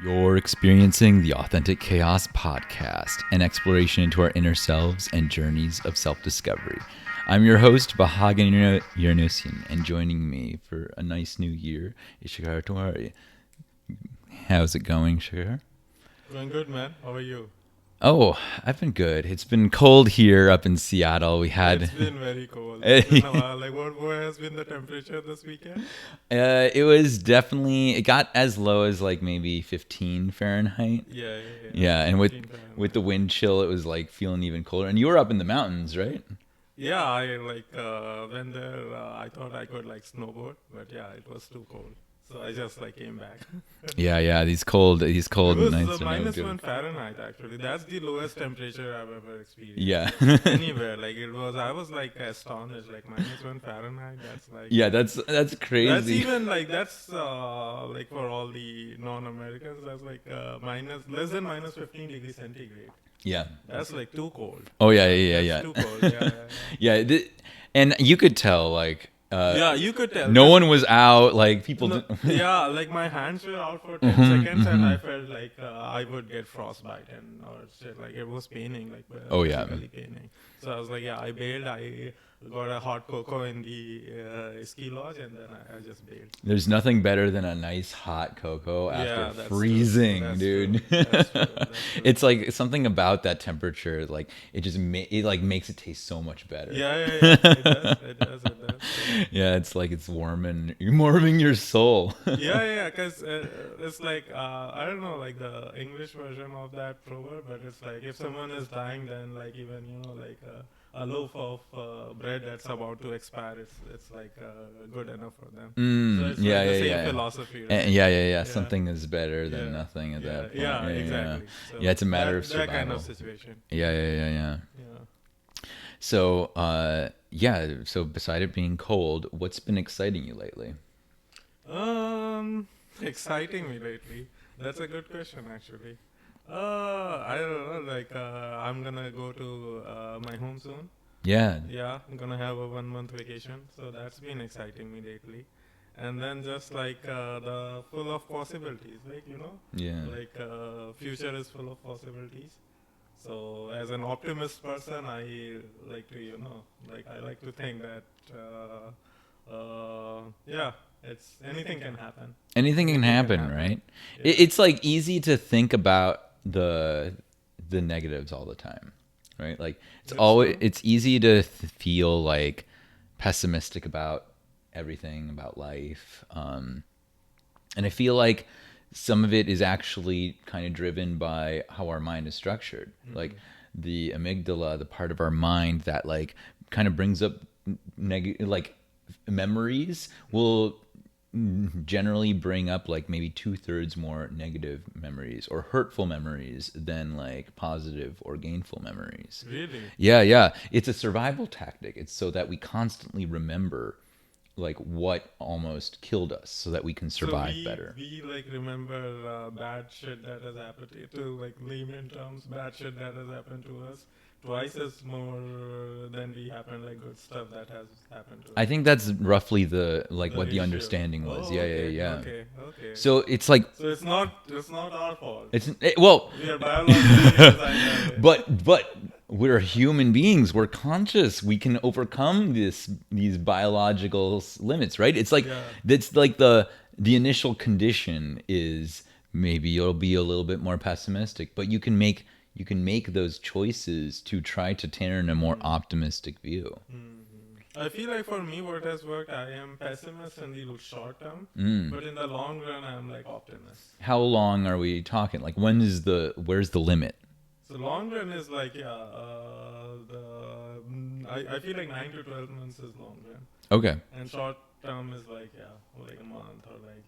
You're experiencing the Authentic Chaos Podcast, an exploration into our inner selves and journeys of self-discovery. I'm your host, Bahagan Yernusian, and joining me for a nice new year is Shikhar Tuwari. How's it going, Shikhar? Going good, man. How are you? Oh, I've been good. It's been cold here up in Seattle. It's been very cold. It's been a while. Like, what has been the temperature this weekend? It was definitely, it got as low as like maybe 15 Fahrenheit. Yeah, and with the wind chill, it was like feeling even colder. And you were up in the mountains, right? Yeah, I went there. I thought I could like snowboard, but yeah, it was too cold. So I just like came back. Yeah. These cold It was nights are no minus good. 1 Fahrenheit actually. That's the lowest temperature I've ever experienced. Yeah. Anywhere. Like it was, I was like astonished. Like minus 1 Fahrenheit. That's like. Yeah, that's crazy. That's even like like for all the non-Americans. That's like less than minus 15 degrees centigrade. Yeah. That's like too cold. Oh yeah. That's too cold. Yeah. And you could tell like. Yeah, you could tell. No one was out. Like people. Yeah, like my hands were out for 10 seconds, and I felt like I would get frostbite or shit. Like it was paining, like really paining. So I was like, yeah, I bailed. I got a hot cocoa in the ski lodge, and then I just bailed. There's nothing better than a nice hot cocoa after that's freezing, true. dude. That's true. It's like something about that temperature, like it just it like makes it taste so much better. Yeah. It does. Yeah, it's like it's warming your soul. Yeah, because it's like I don't know, like the English version of that proverb, but it's like if someone is dying, then like even like a loaf of bread that's about to expire, it's like good enough for them. So it's the same philosophy. Right? Yeah. Something is better than nothing at that point. Yeah, exactly. So yeah, it's a matter of survival. That kind of situation. Yeah. So, so beside it being cold, what's been exciting you lately? Exciting me lately? That's a good question, actually. I don't know, like, I'm gonna go to my home soon. Yeah. Yeah, I'm gonna have a 1 month vacation, so that's been exciting me lately. And then just like the full of possibilities, like, like future is full of possibilities. So as an optimist person, I like to, I like to think that, it's anything can happen. Anything can happen, right? Yeah. It's like easy to think about the negatives all the time, right? Like it's easy to feel like pessimistic about everything, about life. And I feel like some of it is actually kind of driven by how our mind is structured. Mm-hmm. Like the amygdala, the part of our mind that like kind of brings up like memories will generally bring up like maybe 2/3 more negative memories or hurtful memories than like positive or gainful memories. Really? Yeah. It's a survival tactic. It's so that we constantly remember like what almost killed us so that we can survive better. We like remember bad shit that has happened to like layman terms, bad shit that has happened to us twice as more than we happen like good stuff that has happened to us. I think that's roughly what the understanding was. Yeah. Okay. So it's like it's not our fault. Well, we are biologically but we're human beings. We're conscious. We can overcome these biological limits, right? It's like that's like the initial condition is maybe you'll be a little bit more pessimistic, but you can make those choices to try to turn a more optimistic view. I feel like for me, what has worked, I am pessimist in the short term, but in the long run, I'm like optimist. How long are we talking? Like where's the limit? So long run is like, I feel like 9 to 12 months is long run. Okay. And short term is like a month or like,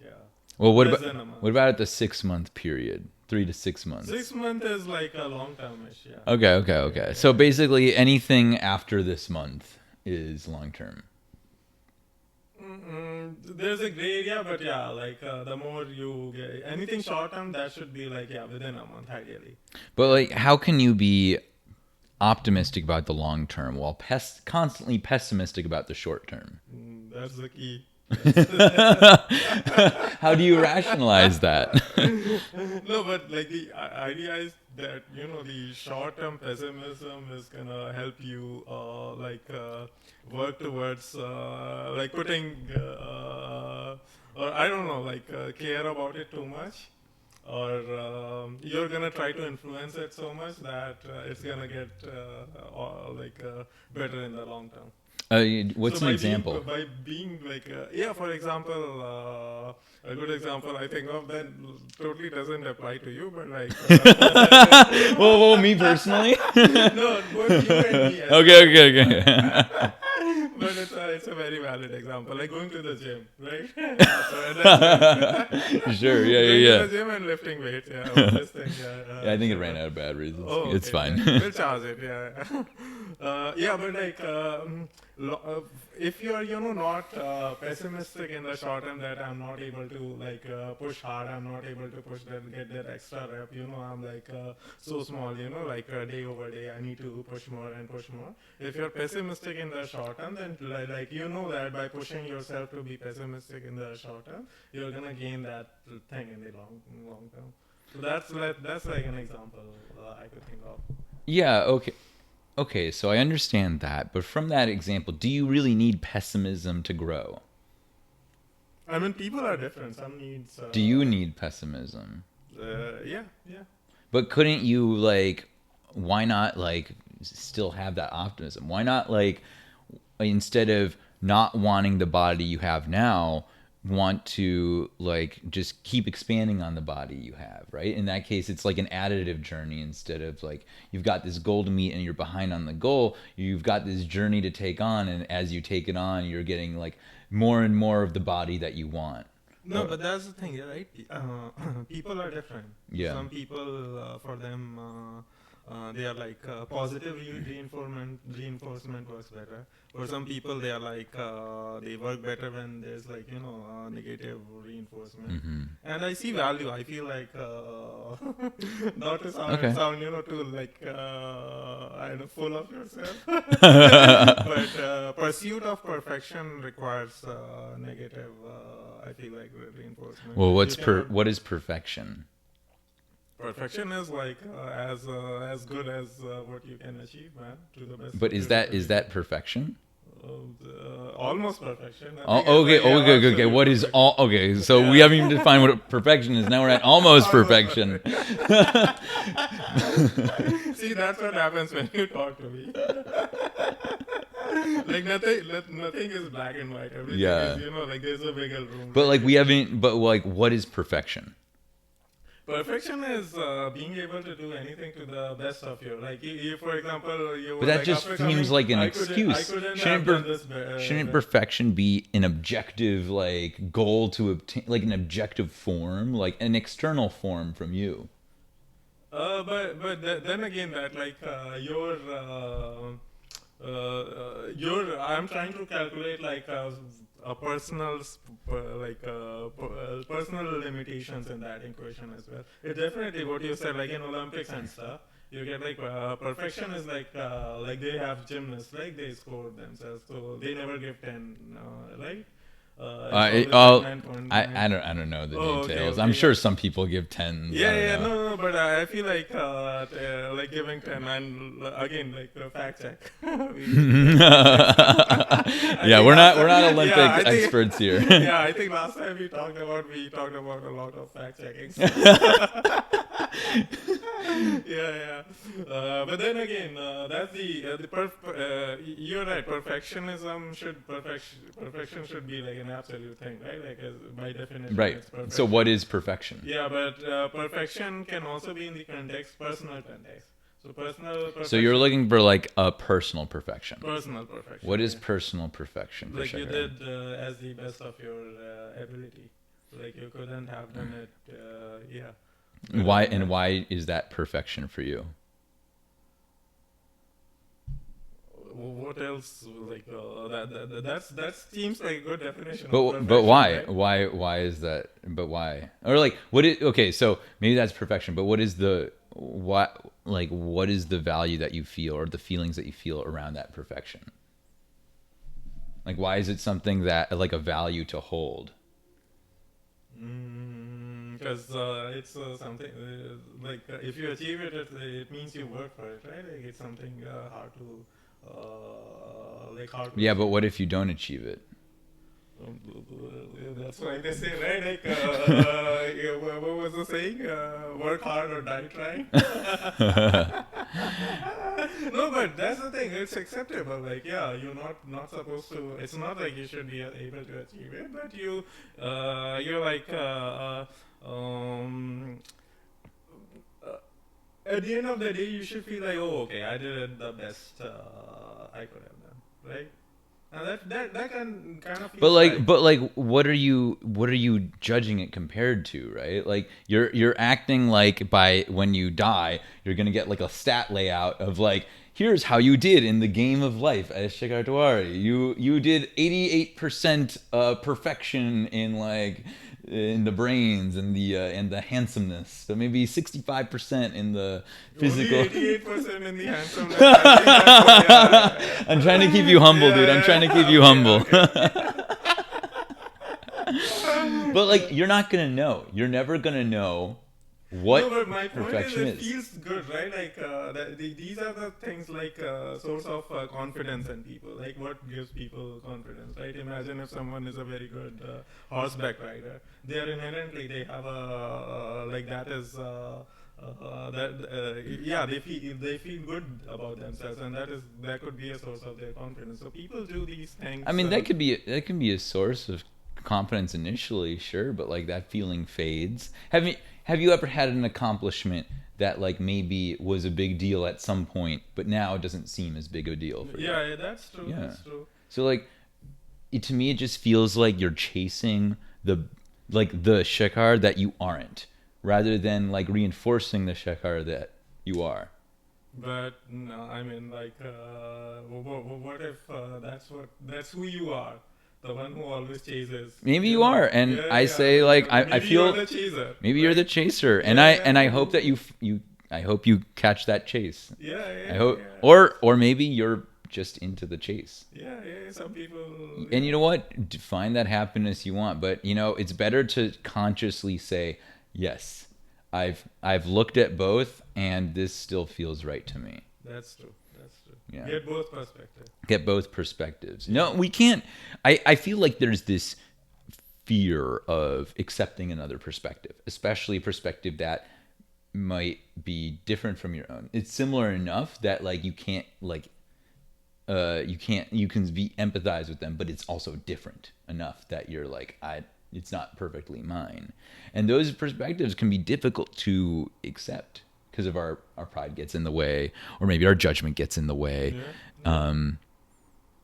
Well, what about at the 6-month period? 3 to 6 months. 6 months is like a long term-ish, yeah. Okay. Yeah. So basically anything after this month is long term. There's a gray area, but like the more you get anything short term, that should be like within a month ideally. But like, how can you be optimistic about the long term while constantly pessimistic about the short term? That's the key. How do you rationalize that? No, but like the idea is that the short-term pessimism is gonna help you work towards like putting or I don't know care about it too much, or you're gonna try to influence it so much that it's gonna get better in the long term. What's So an by example? being yeah, for example, a good example I think of that totally doesn't apply to you, but Well, me personally. no, both you and me. Okay. But it's a very valid example, like going to the gym, right? So that's Sure. Yeah. going to Yeah. the gym and lifting weights. Yeah, all this thing. Yeah, Yeah. I think it so ran out of batteries. oh, It's okay. fine. Then we'll charge it. Yeah. Yeah, but if you're not pessimistic in the short term that I'm not able to push hard, I'm not able to push that get that extra rep. I'm so small. Day over day, I need to push more and push more. If you're pessimistic in the short term, then that by pushing yourself to be pessimistic in the short term, you're gonna gain that thing in the long term. So that's like an example I could think of. Yeah. Okay. Okay. So I understand that, but from that example, do you really need pessimism to grow? I mean, people are different. Some needs. Do you need pessimism? Yeah, yeah. But couldn't you why not still have that optimism? Why not instead of not wanting the body you have now, want to just keep expanding on the body you have, right? In that case, it's like an additive journey instead of you've got this goal to meet and you're behind on the goal. You've got this journey to take on, and as you take it on, you're getting more and more of the body that you want. No, but that's the thing, right? People are different. Yeah. Some people, for them, they are positive reinforcement works better. For some people, they are they work better when there's negative reinforcement. Mm-hmm. And I see value. I feel not to Okay. sound too I don't know, full of yourself, but pursuit of perfection requires negative. I feel reinforcement. Well, what is perfection? Perfection is as good as what you can achieve, man, to the best. But is that perfection? Almost perfection. Okay. What is all? Okay, so we haven't even defined what perfection is. Now we're at almost perfection. See, that's what happens when you talk to me. Nothing is black and white. Everything is, there's a bigger room. But we haven't. But what is perfection? Perfection is being able to do anything to the best of you. You for example, you. But that just seems like an excuse. Shouldn't perfection be an objective goal to obtain, an objective form, an external form from you? Then again, that I'm trying to calculate a personal limitations in that equation as well. It's definitely what you said, in Olympics and stuff. You get perfection is they have gymnasts, they score themselves, so they never give 10, right? I don't know the details. Okay. I'm sure some people give 10s. Yeah, no, but I feel giving 10 and again fact check. Yeah, we're not Olympic experts here. Yeah, I think last time we talked about a lot of fact checking. Yeah. But then again, that's you're right. Perfection should be an absolute thing, right? By definition, right. It's so what is perfection? Yeah, but perfection can also be in the personal context. So personal perfection. So you're looking for a personal perfection. Personal perfection. What is personal perfection? You did as the best of your ability. You couldn't have done it. Yeah. Why is that perfection for you? What else? That seems like a good definition. But why? Right? Why is that? But why? Or what is okay? So maybe that's perfection. But what is the what is the value that you feel or the feelings that you feel around that perfection? Why is it something that a value to hold? because it's something if you achieve it, it means you work for it, right? Like it's something hard to hard to Yeah, but achieve. what if you don't achieve it? That's why they say, right? Yeah, what was the saying? Work hard or die trying. No, but that's the thing. It's acceptable. Like, yeah, you're not supposed to. It's not like you should be able to achieve it, but you're uh, at the end of the day, you should feel like, oh, okay, I did it the best I could have done, right? And that can kind of But feels like, like. but like, what are you judging it compared to, right? Like, you're acting like by when you die, you're gonna get like a stat layout of like, here's how you did in the game of life as Shikhar Tuwari. You did 88% perfection in like in the brains and the handsomeness, but maybe 65% in the Only physical. 88% in the handsomeness. I think that's what, I'm trying to keep you humble, dude. I'm trying to keep you okay, humble. okay. But like, you're not gonna know. You're never gonna know No, what but my point is, perfection it is. feels good, right? These are the things like source of confidence in people. Like what gives people confidence, right? Imagine if someone is a very good horseback rider. They are inherently they have a like that is. Yeah, they feel good about themselves, and that could be a source of their confidence. So people do these I things. mean, that can be a source of confidence initially, sure, but like that feeling fades. Have you ever had an accomplishment that like maybe was a big deal at some point, but now it doesn't seem as big a deal for you? Yeah, that's true. Yeah. That's true. So like, to me, it just feels like you're chasing the Shekhar that you aren't, rather than like reinforcing the Shekhar that you are. But no, I mean, what if that's who you are, the one who always chases, Maybe you you know? are, and Yeah, I yeah. say like I Maybe you're feel the chaser, maybe you're the right? chaser, and Yeah, I yeah, hope that I hope you catch that chase. yeah, I yeah, hope, yeah, or maybe you're just into the chase. yeah, yeah. Some people, And you know yeah, what? Find that happiness you want, but you know, it's better to consciously say, yes, I've looked at both and this still feels right to me. that's true. That's true. Yeah. Get both perspectives. Get both perspectives. Yeah. No, we can't. I feel like there's this fear of accepting another perspective, especially a perspective that might be different from your own. It's similar enough that like you can't you can be empathize with them, but it's also different enough that you're like, it's not perfectly mine. And those perspectives can be difficult to accept because of our pride gets in the way, or maybe our judgment gets in the way. Yeah.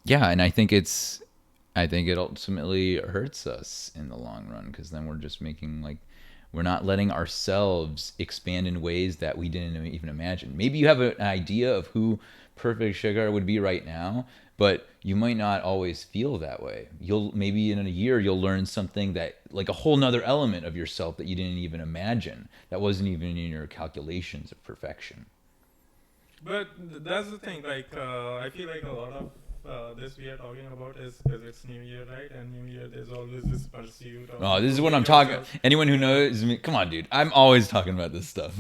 Yeah, and I think it ultimately hurts us in the long run, because then we're just making like, we're not letting ourselves expand in ways that we didn't even imagine. Maybe you have an idea of who perfect Shikhar would be right now, but you might not always feel that way. Maybe in a year you'll learn something that like a whole nother element of yourself that you didn't even imagine, that wasn't even in your calculations of perfection. But that's the thing. I feel like a lot of this we are talking about is because it's New Year, right? And New Year, there's always this pursuit of Oh, this is what I'm improving talking. yourself. Anyone who knows me, come on, dude. I'm always talking about this stuff.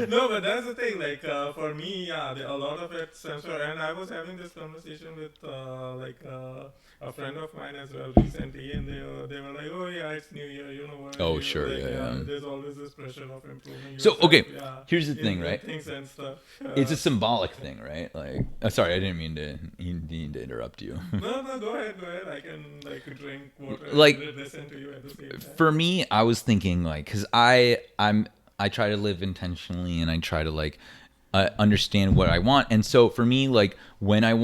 No, but that's the thing. For me, yeah, a lot of it stems from. And I was having this conversation with a friend of mine as well recently, and they were like, "Oh yeah, it's New Year. You know what? Oh, sure, yeah. There's always this pressure of improving So, yourself. okay, Yeah, here's the thing, in right? things and stuff. It's a symbolic thing, right? Like, sorry, I didn't mean to interrupt you. No, go ahead. I can drink water Like, and listen to you at the same time. for me, I was thinking like, because I try to live intentionally, and I try to like understand what I want. And so for me, like when I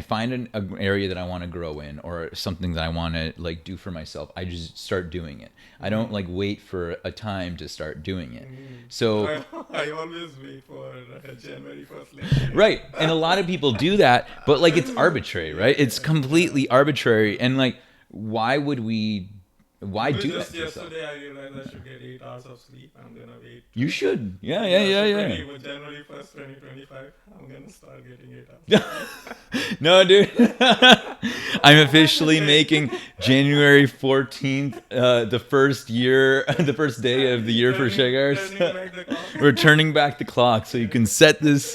find an area that I want to grow in, or something that I want to like do for myself, I just start doing it. I don't like wait for a time to start doing it. So I always wait for January 1st. right, and a lot of people do that, but like it's arbitrary, right? It's completely arbitrary, and like why do that Just to yourself? yesterday I realized I should get 8 hours of sleep. I'm gonna wait. You should. Yeah. January 1st, 2025, I'm gonna start getting 8 hours. No, dude. I'm officially making January 14th, the first day of the year for Shikhar. We're turning back the clock so you can set this,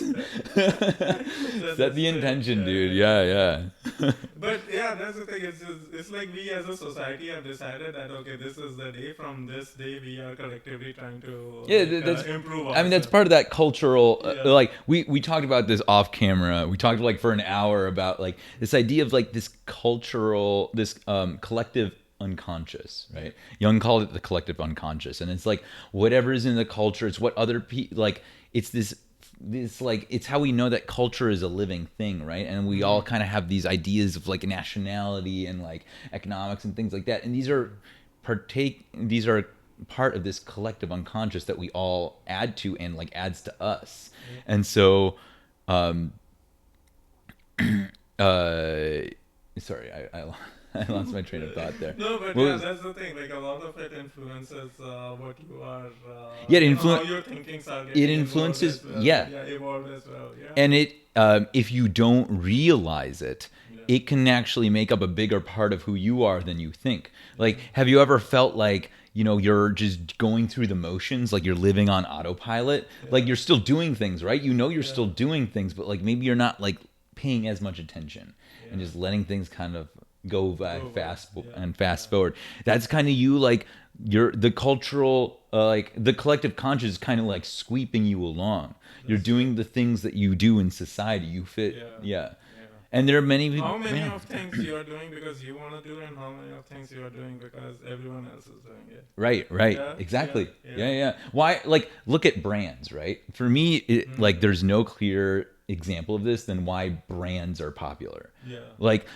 set the intention, dude. Yeah. But yeah, that's the thing. It's like we as a society have decided that okay, this is the day. From this day, we are collectively trying to improve. I mean, that's part of that cultural. Like we talked about this off camera. We talked like for an hour about like this idea of like this cultural, this collective unconscious, right? Jung called it the collective unconscious, and it's like whatever is in the culture. It's what other people like. It's this like it's how we know that culture is a living thing, right? And we all kind of have these ideas of like nationality and like economics and things like that, and these are part of this collective unconscious that we all add to and like adds to us. And so sorry, I lost my train of thought there. No, but that's the thing. Like a lot of it influences what you are. How your thinkings are getting. It influences, evolved as well. Yeah. And it, if you don't realize it, it can actually make up a bigger part of who you are than you think. Like, have you ever felt like, you know, you're just going through the motions, like you're living on autopilot? Like you're still doing things, right? You know, you're still doing things, but like maybe you're not like paying as much attention and just letting things kind of go fast forward. That's kind of you, like the cultural, like the collective conscious is kind of like sweeping you along. You're doing the things that you do in society. You fit, And there are many people. How many of things you are doing because you want to do, and how many of things you are doing because everyone else is doing it? Right. Exactly. Yeah. Why? Like, look at brands, right? For me, like, there's no clear example of this than why brands are popular. Yeah. Like,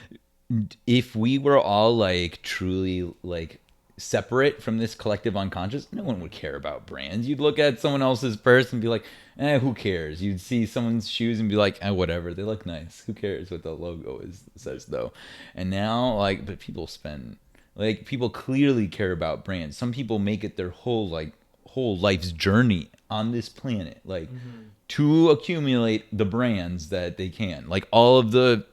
if we were all like truly like separate from this collective unconscious, no one would care about brands. You'd look at someone else's purse and be like, who cares? You'd see someone's shoes and be like, whatever, they look nice. Who cares what the logo says though? And now, like, but people clearly care about brands. Some people make it their whole life's journey on this planet, like to accumulate the brands that they can, like all of the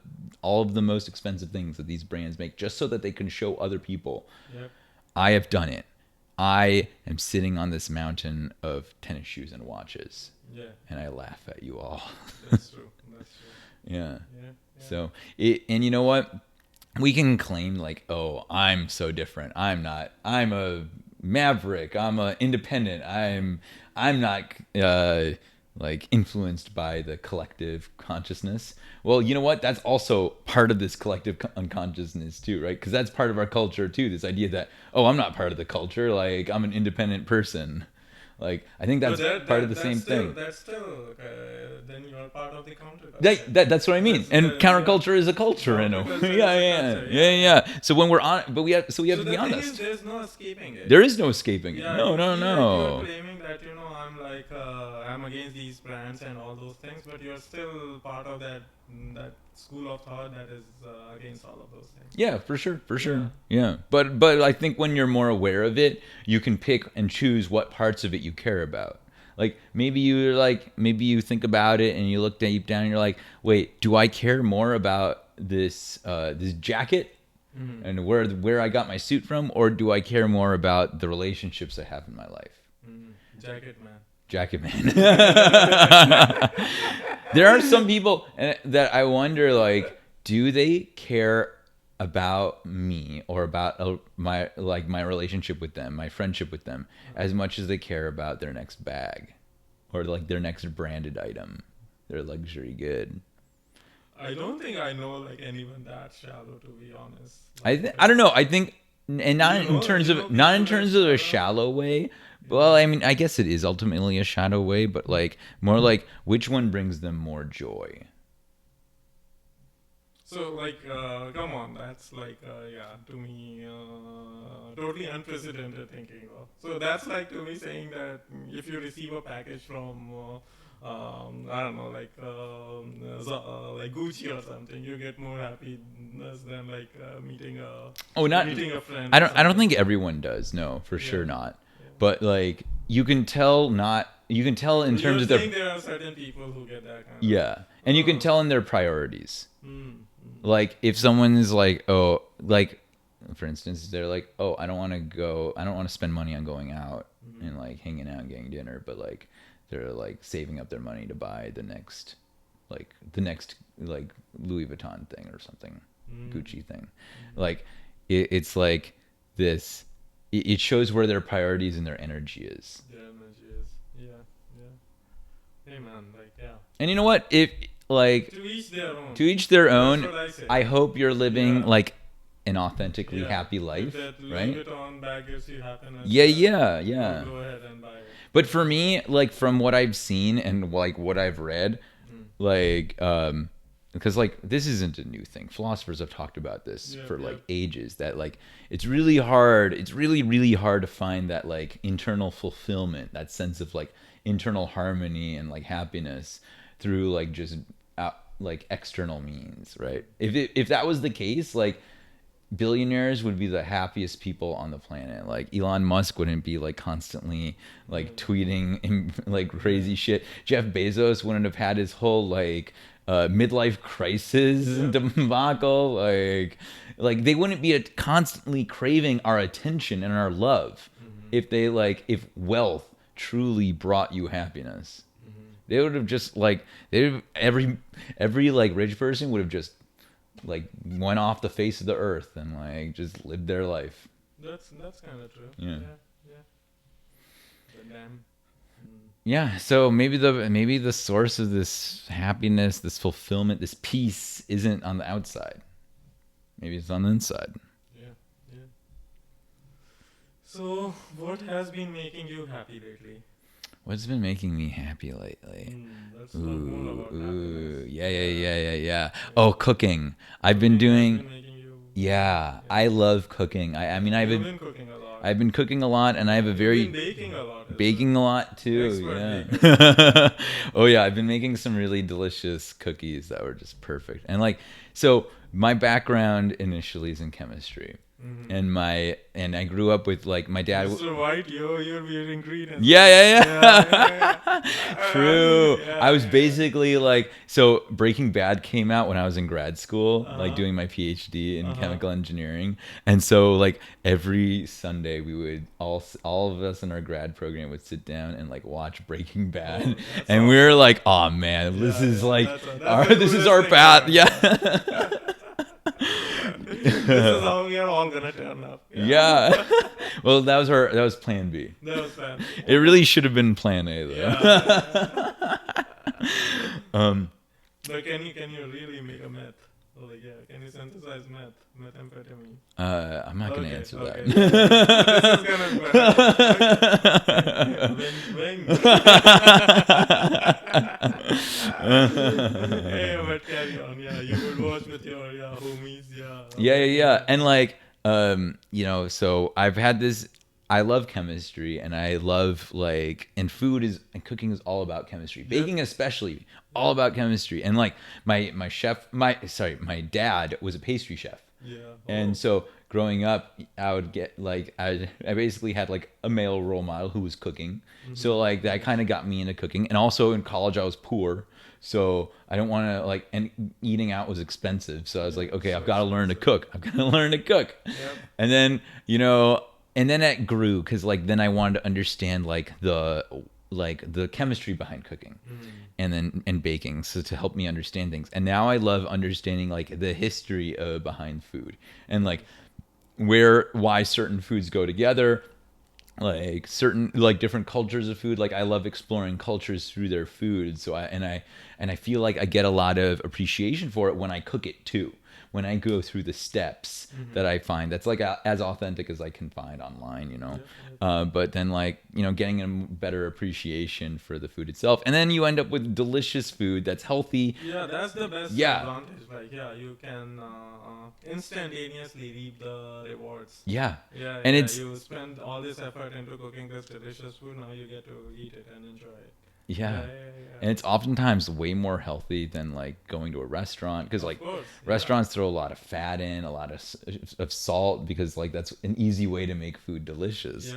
most expensive things that these brands make, just so that they can show other people. Yep. I have done it. I am sitting on this mountain of tennis shoes and watches. Yeah. And I laugh at you all. That's true. Yeah. So, and you know what? We can claim like, oh, I'm so different. I'm not. I'm a maverick. I'm a independent. I'm not like influenced by the collective consciousness. Well, you know what? That's also part of this collective unconsciousness too, right? Because that's part of our culture too. This idea that, oh, I'm not part of the culture. Like, I'm an independent person. Like, I think that's part of the same thing. That's still then you're part of the counterculture. That's what I mean. And counterculture is a culture in a way. Yeah. So when we're on, but we have to be honest. There's no escaping it. There is no escaping it. No. You're claiming that I'm like I'm against these brands and all those things, but you're still part of that school of thought that is against all of those things. Yeah, for sure. Yeah. But I think when you're more aware of it, you can pick and choose what parts of it you care about. Like maybe you think about it and you look deep down and you're like, wait, do I care more about this jacket and where I got my suit from, or do I care more about the relationships I have in my life? Jacket man. There are some people that I wonder, like, do they care about me or about my relationship with them, my friendship with them, as much as they care about their next bag or like their next branded item, their luxury good? I don't think I know like anyone that shallow, to be honest. I don't know. I think, and not in terms of a shallow way. Well, I mean, I guess it is ultimately a shadow way, but like more like which one brings them more joy. So like, come on, that's like, to me, totally unprecedented thinking. So that's like to me saying that if you receive a package from, I don't know, like Gucci or something, you get more happiness than like meeting a friend. I don't think everyone does. No, for sure not. But like you can tell in terms of there are certain people who get that kind of and you can tell in their priorities. Like if someone is like, oh, like for instance, they're like, oh, I don't want to spend money on going out and like hanging out and getting dinner, but like they're like saving up their money to buy the next like Louis Vuitton thing or something, Gucci thing. Like it's like this. It shows where their priorities and their energy is. Their energy is, yeah. Hey man, like, yeah. And you know what? If like to each their own. To each their own. That's what I say. I hope you're living like an authentically happy life, if that right? Louis Vuitton bag gives you happiness. Yeah. Go ahead and buy it. But for me, like from what I've seen and like what I've read, like because like this isn't a new thing. Philosophers have talked about this for like ages, that like it's really really hard to find that like internal fulfillment, that sense of like internal harmony and like happiness through like just like external means, right? If that was the case, like billionaires would be the happiest people on the planet. Like Elon Musk wouldn't be like constantly like tweeting and like crazy shit. Jeff Bezos wouldn't have had his whole like midlife crisis debacle. Like they wouldn't be constantly craving our attention and our love if wealth truly brought you happiness. They would have just like every like rich person would have just like went off the face of the earth and like just lived their life. That's kind of true. Yeah. But damn. Yeah, so maybe the source of this happiness, this fulfillment, this peace isn't on the outside. Maybe it's on the inside. Yeah. So, what has been making you happy lately? What's been making me happy lately? Let's talk more about happiness. Yeah. Oh, cooking. I've been doing. Yeah, I love cooking. I mean, I've been cooking a lot. I've been cooking a lot, and I have a very baking a lot too. Yeah. Oh yeah, I've been making some really delicious cookies that were just perfect. And like, so my background initially is in chemistry. And I grew up with like my dad. Mr. White, you're weird ingredients. Yeah. True. I was basically like, so Breaking Bad came out when I was in grad school, like doing my PhD in chemical engineering, and so like every Sunday we would all of us in our grad program would sit down and like watch Breaking Bad, and we were like, oh man, this is like this is our path. Yeah. This is how we are all gonna turn up. Yeah. Well, that was plan B. That was plan B. It really should have been plan A though. But can you really make a meth? Like, can you synthesize methamphetamine? I'm not gonna answer that. Hey, but carry on. Yeah, you would watch with your homies. Yeah. And like, so I've had this. I love chemistry, and I love like, and cooking is all about chemistry. Baking especially, all about chemistry. And like my dad was a pastry chef. Yeah. And so growing up, I would get like I basically had like a male role model who was cooking. So like that kind of got me into cooking. And also in college I was poor, so I don't want to like, and eating out was expensive. So I was like, okay, I've got to learn to cook. Yep. And then and then it grew because like then I wanted to understand like the chemistry behind cooking and baking, so to help me understand things. And now I love understanding like the history behind food and like why certain foods go together, like certain like different cultures of food. Like I love exploring cultures through their food. So I feel like I get a lot of appreciation for it when I cook it too. When I go through the steps that I find, that's like as authentic as I can find online, but then like, getting a better appreciation for the food itself. And then you end up with delicious food that's healthy. Yeah, that's the best advantage. Like, you can instantaneously reap the rewards. Yeah. And you spend all this effort into cooking this delicious food, now you get to eat it and enjoy it. Yeah. And it's oftentimes way more healthy than like going to a restaurant, because like restaurants throw a lot of fat in, a lot of salt, because like that's an easy way to make food delicious.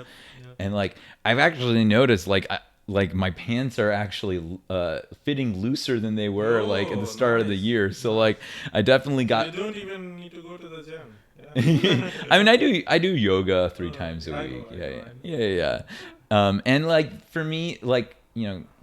And like I've actually noticed like like my pants are actually fitting looser than they were like at the start of the year. So like I definitely got. You don't even need to go to the gym. Yeah. I mean, I do yoga 3 times a week. Yeah. And like for me, like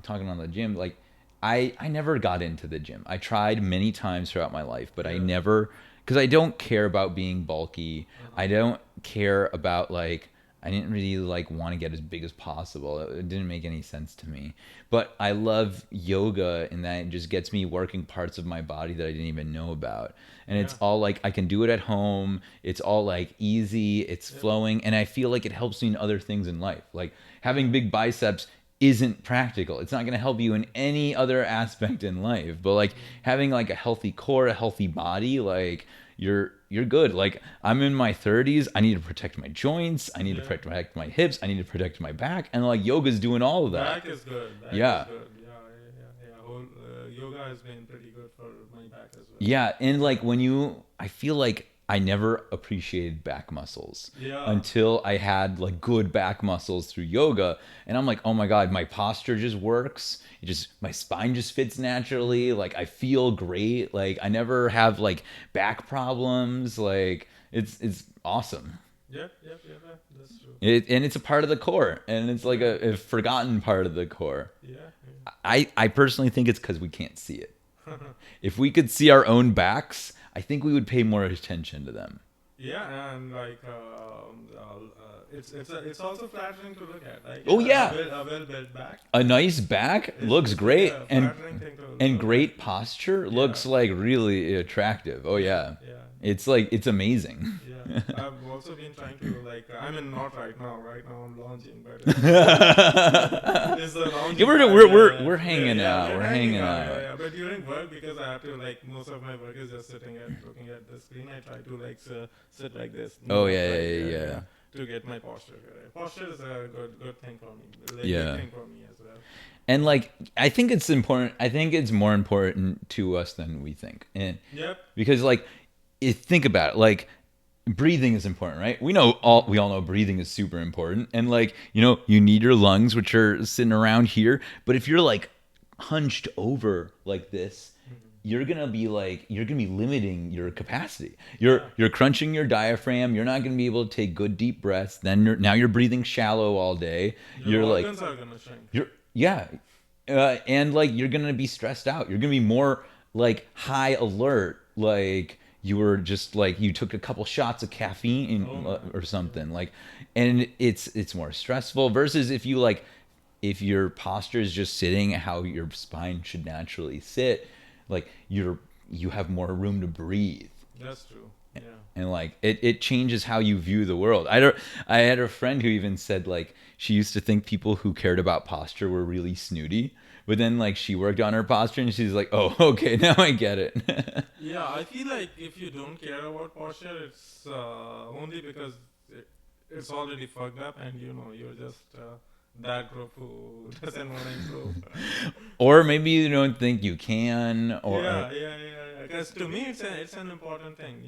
talking on the gym, like I never got into the gym. I tried many times throughout my life, but I never, because I don't care about being bulky. I don't care about like. I didn't really like want to get as big as possible. It didn't make any sense to me. But I love yoga in that it just gets me working parts of my body that I didn't even know about. And it's all like I can do it at home. It's all like easy. It's flowing. And I feel like it helps me in other things in life. Like having big biceps isn't practical. It's not going to help you in any other aspect in life. But like having like a healthy core, a healthy body, like you're good. Like I'm in my 30s. I need to protect my joints. I need to protect my hips. I need to protect my back. And like yoga's doing all of that. Back is good. Back is good. Whole, yoga has been pretty good for my back as well. Yeah, and like I feel like I never appreciated back muscles until I had like good back muscles through yoga, and I'm like, oh my god, my posture just works. My spine just fits naturally. Like I feel great. Like I never have like back problems. Like it's awesome. Yep, that's true. And it's a part of the core, and it's like a forgotten part of the core. Yeah. I personally think it's because we can't see it. If we could see our own backs, I think we would pay more attention to them. Yeah, and like it's also flattering to look at. Like, a well-built back. A nice back looks great, and great posture looks like really attractive. Oh yeah. It's like it's amazing. Yeah, I've also been trying to like. I'm in not right now. Right now I'm lounging, but it's the lounging. Yeah, we're hanging out. We're hanging out. Yeah. But during work, because I have to like most of my work is just sitting at looking at the screen. I try to like sit like this. Yeah. To get my posture correct. Posture is a good thing for me. Like, good thing for me as well. And like I think it's important. I think it's more important to us than we think. And because like. Think about it, like breathing is important, right? We all know breathing is super important, and like you need your lungs, which are sitting around here. But if you're like hunched over like this, you're gonna be limiting your capacity. You're crunching your diaphragm. You're not gonna be able to take good deep breaths. Then now you're breathing shallow all day. Your organs are gonna shrink. And like you're gonna be stressed out. You're gonna be more like high alert, like. You were just like you took a couple shots of caffeine or something like, and it's more stressful versus if your posture is just sitting how your spine should naturally sit, like you have more room to breathe. That's true. Yeah. And like it changes how you view the world. I had a friend who even said like she used to think people who cared about posture were really snooty. But then, like, she worked on her posture, and she's like, "Oh, okay, now I get it." Yeah, I feel like if you don't care about posture, it's only because it's already fucked up, and you're just that group who doesn't want to improve. Or maybe you don't think you can. Or Because to me, it's an important thing.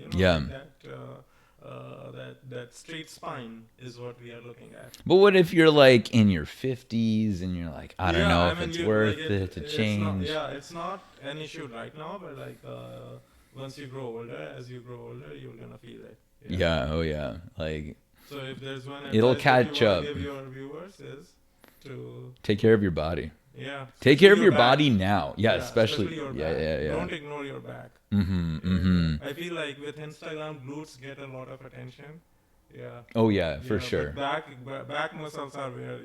That straight spine is what we are looking at. But what if you're like in your 50s and you're like, I don't know if it's worth it to change. It's not an issue right now, but like once you grow older, you're gonna feel it. Like. So if there's one, it'll catch up. Give your viewers is to take care of your body. Yeah. Take care of your body now. Yeah, especially your back. Yeah. Don't ignore your back. I feel like with Instagram, glutes get a lot of attention. Yeah. Oh yeah, for sure. Back muscles are where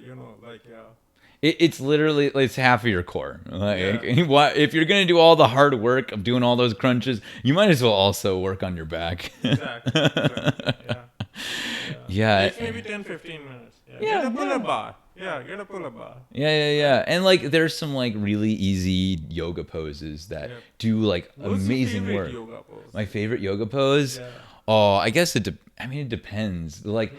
It's literally it's half of your core. Like if you're gonna do all the hard work of doing all those crunches, you might as well also work on your back. Exactly. Yeah. Takes maybe 10-15 minutes. Get a pull-up bar. Get a pull-up bar. Yeah. And like there's some like really easy yoga poses that do like amazing work. Yoga pose? My favorite yoga pose? Yeah. Oh, I guess it depends. Like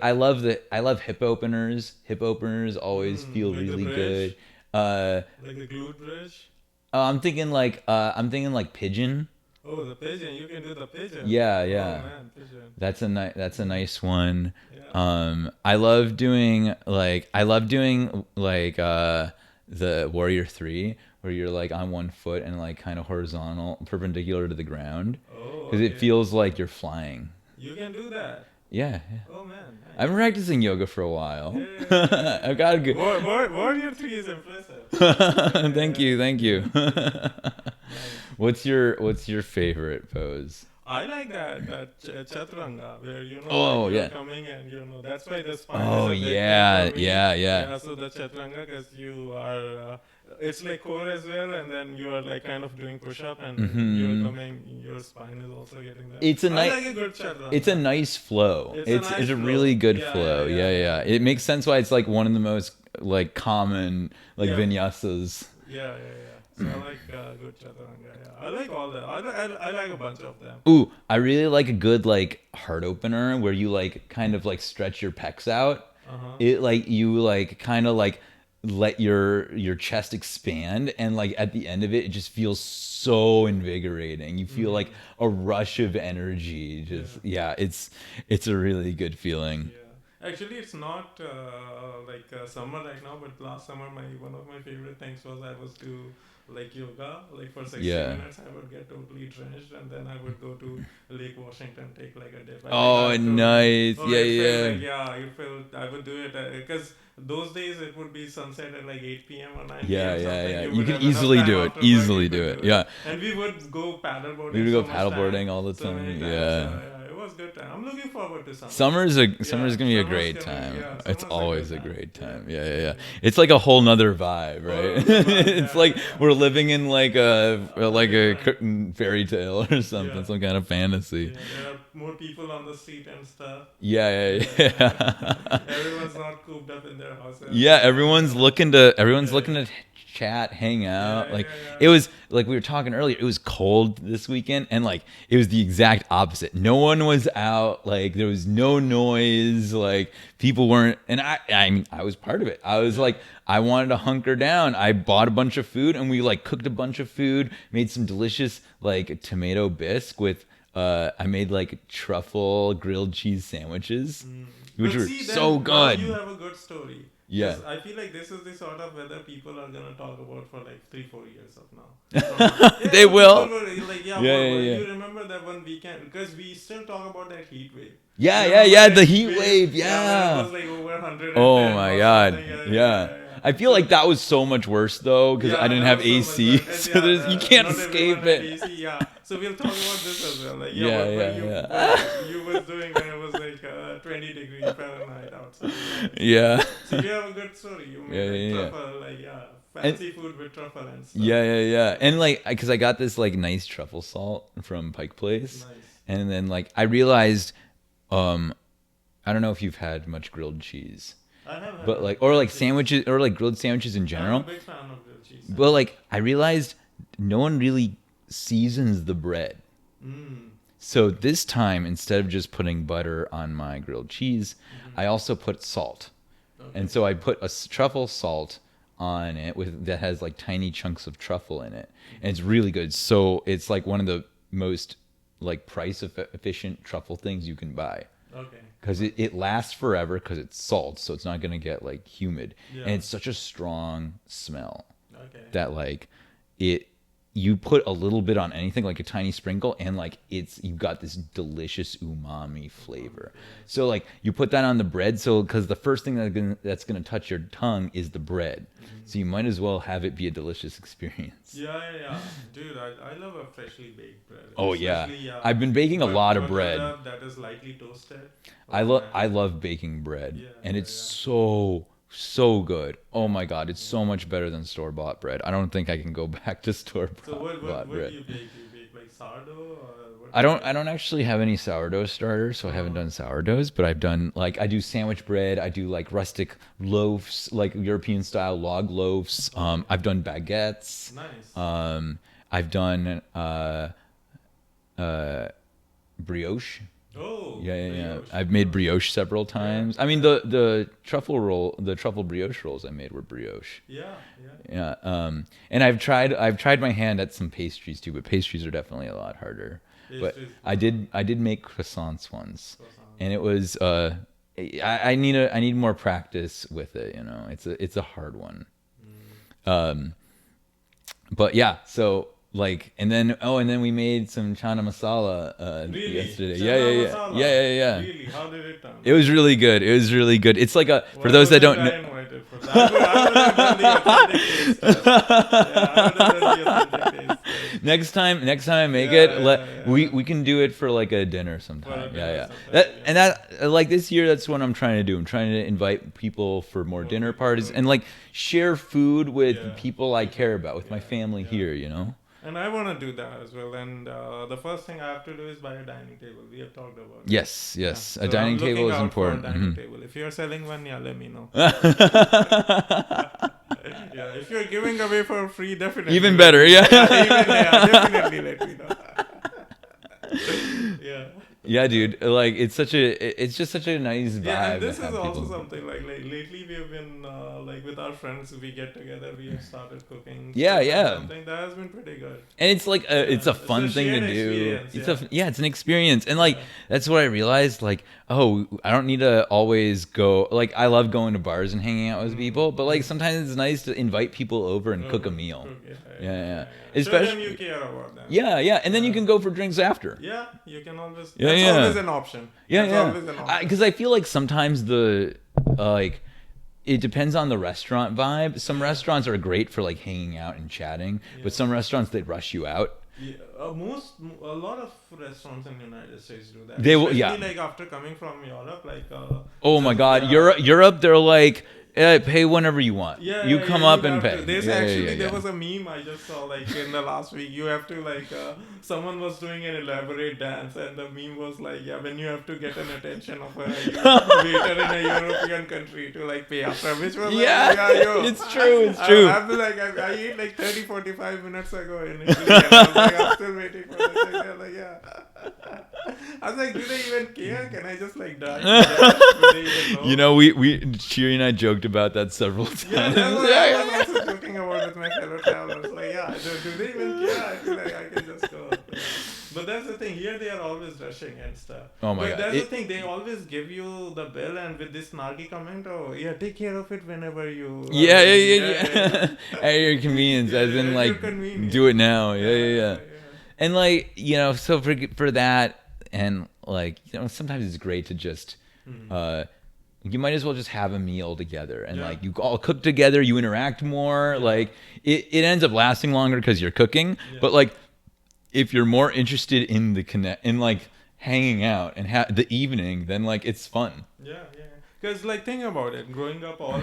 I love hip openers. Hip openers always feel like really good. Like the glute bridge? I'm thinking like pigeon. Oh, the pigeon. You can do the pigeon. Yeah, Oh yeah. man, pigeon. That's a nice one. Yeah. I love doing like the Warrior 3 where you're like on one foot and like kind of horizontal perpendicular to the ground Oh, because it okay. feels like you're flying. You can do that. Yeah, yeah. Oh man, I've been nice. practicing yoga for a Yeah, while. yeah, yeah, yeah, I've got a yeah. good Warrior 3 is impressive. Yeah, Thank yeah, you, thank you. yeah. Nice. What's your favorite pose? I like that chaturanga where like Oh, you are yeah. coming and that's why the spine is Oh, a big thing for yeah, me. yeah, yeah. Yeah, so the chaturanga because you are it's like core as well, and then you are like kind of doing push up and you're Mhm. coming, your spine is also getting that. It's a I nice like a good it's a chaturanga. nice flow. It's a It's nice a really flow. good Yeah, yeah, flow. yeah, Yeah, yeah, yeah. It makes sense why it's like one of the most like common like yeah. vinyasas. Yeah, yeah, yeah. So I like good chaturanga. Yeah, I like all that. I like a bunch of them. Ooh, I really like a good like heart opener where you like kind of like stretch your pecs out. Uh huh. It like you like kind of like let your chest expand and like at the end of it it just feels so invigorating. You feel like Mm-hmm. a rush of energy. Yeah. Just yeah, it's a really good feeling. Yeah. Actually, it's not like summer right now, but last summer, my one of my favorite things was I was do like yoga, like for 60 Yeah. minutes. I would get totally drenched, and then I would go to Lake Washington, take like a dip. I think Oh, I told you. nice. Oh, Yeah, it felt yeah. like yeah, it felt I would do it because those days it would be sunset at like 8 p.m. or 9 Yeah, p.m. yeah, something. yeah. You You would could have enough easily time do it. after work. You Easily do could it. do it, Yeah. and we would go We paddleboarding would so go much time, paddleboarding all the so many time. times. Yeah. Yeah, it was good time. I'm looking forward to summer. Summer's Yeah, gonna be a summer's great coming. time. Yeah, It's summer's a always good a time. great Yeah, time. Yeah, yeah, yeah, yeah. yeah. It's like a whole nother vibe, Whole right? other vibe. It's Yeah, yeah, like we're yeah. living in like a Different. fairy tale or something, Yeah, some kind of fantasy. yeah. There are more people on the street and stuff. Yeah, Yeah, yeah, yeah. yeah. Everyone's not cooped up in their houses. Yeah, Yeah, everyone's yeah, looking to chat, hang yeah, out. Like yeah, it yeah. was like we were talking earlier, it was cold this weekend and like it was the exact opposite. No one was out, like there was no noise, like people weren't and I mean I was part of it. I was Yeah. like I wanted to hunker down. I bought a bunch of food and we like cooked a bunch of food, made some delicious like tomato bisque with I made like truffle grilled cheese sandwiches, Mm. which But were see, so then now you good. have a good story. Yeah. Because I feel like this is the sort of weather people are gonna talk about for like 3-4 years of now. From now. Yeah, They so people will. were like, yeah, Yeah, yeah, yeah. you remember that one weekend? Because we still talk about that heat wave. Yeah, You yeah, remember yeah. that The heat heat wave? wave. Yeah, when it Yeah. was like over Oh 110 my or god. something. Yeah, yeah, Yeah. yeah, yeah. I feel So like that was so much worse though because I yeah, didn't that have was so much AC, better. And so yeah, you can't not everyone escape had it. AC. Yeah, so we'll talk about this as well. Like, yeah, Yeah, what yeah, you was doing when it was like 20 degree Fahrenheit outside. yeah. Nice. Yeah. So you have a good story. You Yeah, made like yeah, yeah. truffle, like yeah, And fancy food with truffle and stuff. yeah, yeah, yeah. And like, because I got this like nice truffle salt from Pike Place, Nice. and then like I realized, um, I don't know if you've had much grilled cheese, I have had but like, or grilled like cheese. sandwiches, or like grilled sandwiches in I'm a general. big fan of grilled cheese. But like, I realized no one really seasons the bread. Mm. So this time, instead of just putting butter on my grilled cheese, Mm-hmm. I also put salt. Okay. And so I put a truffle salt on it with that has like tiny chunks of truffle in it, and it's really good. So it's like one of the most like price efficient truffle things you can buy Okay. because it lasts forever because it's salt, so it's not gonna get like humid, Yeah. and it's such a strong smell Okay. that like it you put a little bit on anything like a tiny sprinkle and like it's you've got this delicious umami flavor. So like you put that on the bread so because the first thing that's gonna touch your tongue is the bread, so you might as well have it be a delicious experience. Yeah, yeah, yeah. Dude, I love a freshly baked bread. Oh yeah, Especially, I've been baking a lot of bread. butter that is lightly toasted. I Oh, love man. I love baking bread, Yeah, and yeah, it's yeah. so good. Oh my god, it's so much better than store bought bread. I don't think I can go back to store So what bought do bread. you bake? You bake like sourdough or what? I don't actually have any sourdough starters, so I haven't done sourdoughs, but I've done like I do sandwich bread, I do like rustic loaves, like European style log loaves. I've done baguettes. Nice. I've done brioche. Oh, Yeah. brioche. I've made brioche several times. I mean, the truffle brioche rolls I made were brioche. Yeah, Yeah. And I've tried my hand at some pastries too, but pastries are definitely a lot harder. But Pastries. I did make croissants once, Croissants. and it was I need more practice with it. It's a hard one. Um, but yeah, so like, and then we made some chana masala Really? yesterday. Chana Yeah. masala? Yeah. Really? How did it turn? It was really good. It's like for Why those that wasn't don't I know. invited for that? I would have done the authentic taste test. Yeah, I would have done the authentic taste test. Next time I make Yeah, it, yeah. we can do it for like a dinner For a sometime. dinner Yeah. sometime, That yeah. and that like this year, that's what I'm trying to do. I'm trying to invite people for more dinner people parties to- and like share food with Yeah. people I care about, with my Yeah, family yeah. here. You know. And I want to do that as well. And the first thing I have to do is buy a dining table. We have talked about it. Yes. Yeah. A So dining I'm looking table is out important. For a dining Mhm. table. If you're selling one, yeah, let me know. Mm-hmm. Yeah, if you're giving away for free, definitely. Even better, yeah. Definitely let me know. Yeah. Yeah, dude. Like it's just such a nice vibe. Yeah, and this to have is also people. something like lately we have been like with our friends, we get together, we have started cooking. Yeah, stuff and yeah. something that has been pretty good. And it's like it's a It's fun a thing to shared do. experience, It's an experience, and like Yeah. that's what I realized. Like, oh, I don't need to always go. Like, I love going to bars and hanging out with people, but like sometimes it's nice to invite people over and cook a meal. Yeah. Show them Especially, you care about them. yeah, and then you can go for drinks after. Yeah, you can always. Yeah, That's yeah. always an option. That's always an option. Because I feel like sometimes like it depends on the restaurant vibe. Some restaurants are great for like hanging out and chatting, but some restaurants they rush you out. Yeah, a lot of restaurants in the United States do that. They will, Especially, yeah. like after coming from Europe, like. Oh my God, yeah. Europe, they're like, pay whenever you want. Yeah, you yeah, come you up have and to- pay. There's Yeah, actually yeah. there was a meme I just saw like in the last week. You have to like someone was doing an elaborate dance, and the meme was like, yeah, when you have to get an attention of a waiter in a European country to like pay after, which was Yeah, like, yeah, yo, it's true. I've been like I ate like 30-45 minutes ago in Italy, and I was like, I'm still waiting for the thing. They're like, yeah. I was like, do they even care? Can I just like die? Do they even know? You know, we Shiri and I joked about that several times. Yeah, that's what I was also joking about with my fellow travelers. Like, yeah, do they even care? I feel like I can just go. Yeah. But that's the thing. Here they are always rushing and stuff. Oh my but God. That's the thing. They always give you the bill and with this snarky comment, oh, yeah, take care of it whenever you. Yeah. At your convenience, as in at like, your convenience. do it now. Yeah. And like, so for that, and like, sometimes it's great to just, you might as well just have a meal together, and like you all cook together, you interact more. Like it ends up lasting longer because you're cooking. But like, if you're more interested in in like hanging out and the evening, then like it's fun. Yeah. Because like think about it. Growing up, all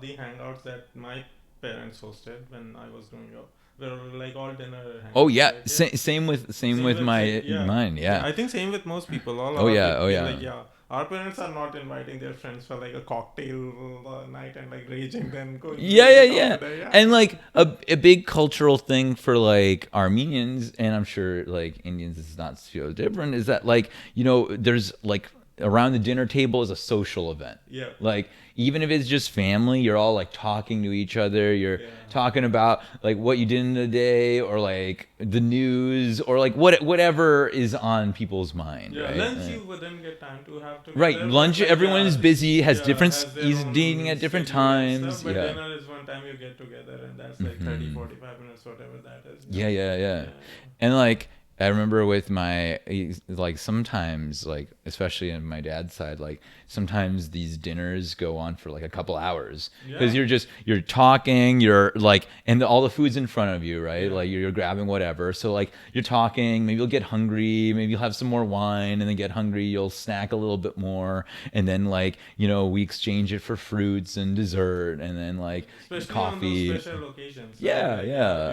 the hangouts that my parents hosted when I was growing up were like all dinner hangouts. Oh yeah, like, same with mine. Yeah. I think same with most people. All Oh, our yeah, people, oh, yeah. Like, yeah, our parents are not inviting their friends for like a cocktail night and like raging then going. Yeah. And like a big cultural thing for like Armenians, and I'm sure like Indians is not so different, is that like, there's like around the dinner table is a social event. Yeah. Like even if it's just family, you're all like talking to each other. You're talking about like what you did in the day, or like the news, or like whatever is on people's mind. Yeah, right? lunch you wouldn't get time to have to. Right, lunch. Like, Everyone is busy, has different. has their He's own eating at different schedule and times. stuff, but Yeah. dinner is one time you get together, and that's like 30-45 minutes, whatever that is. Yeah. And like I remember with my like sometimes like especially on my dad's side, like sometimes these dinners go on for like a couple hours because you're talking, you're like, and all the food's in front of you, right? Like you're grabbing whatever, so like you're talking, maybe you'll get hungry, maybe you'll have some more wine and then get hungry, you'll snack a little bit more, and then like we exchange it for fruits and dessert, and then like especially coffee. on those special occasions. Yeah.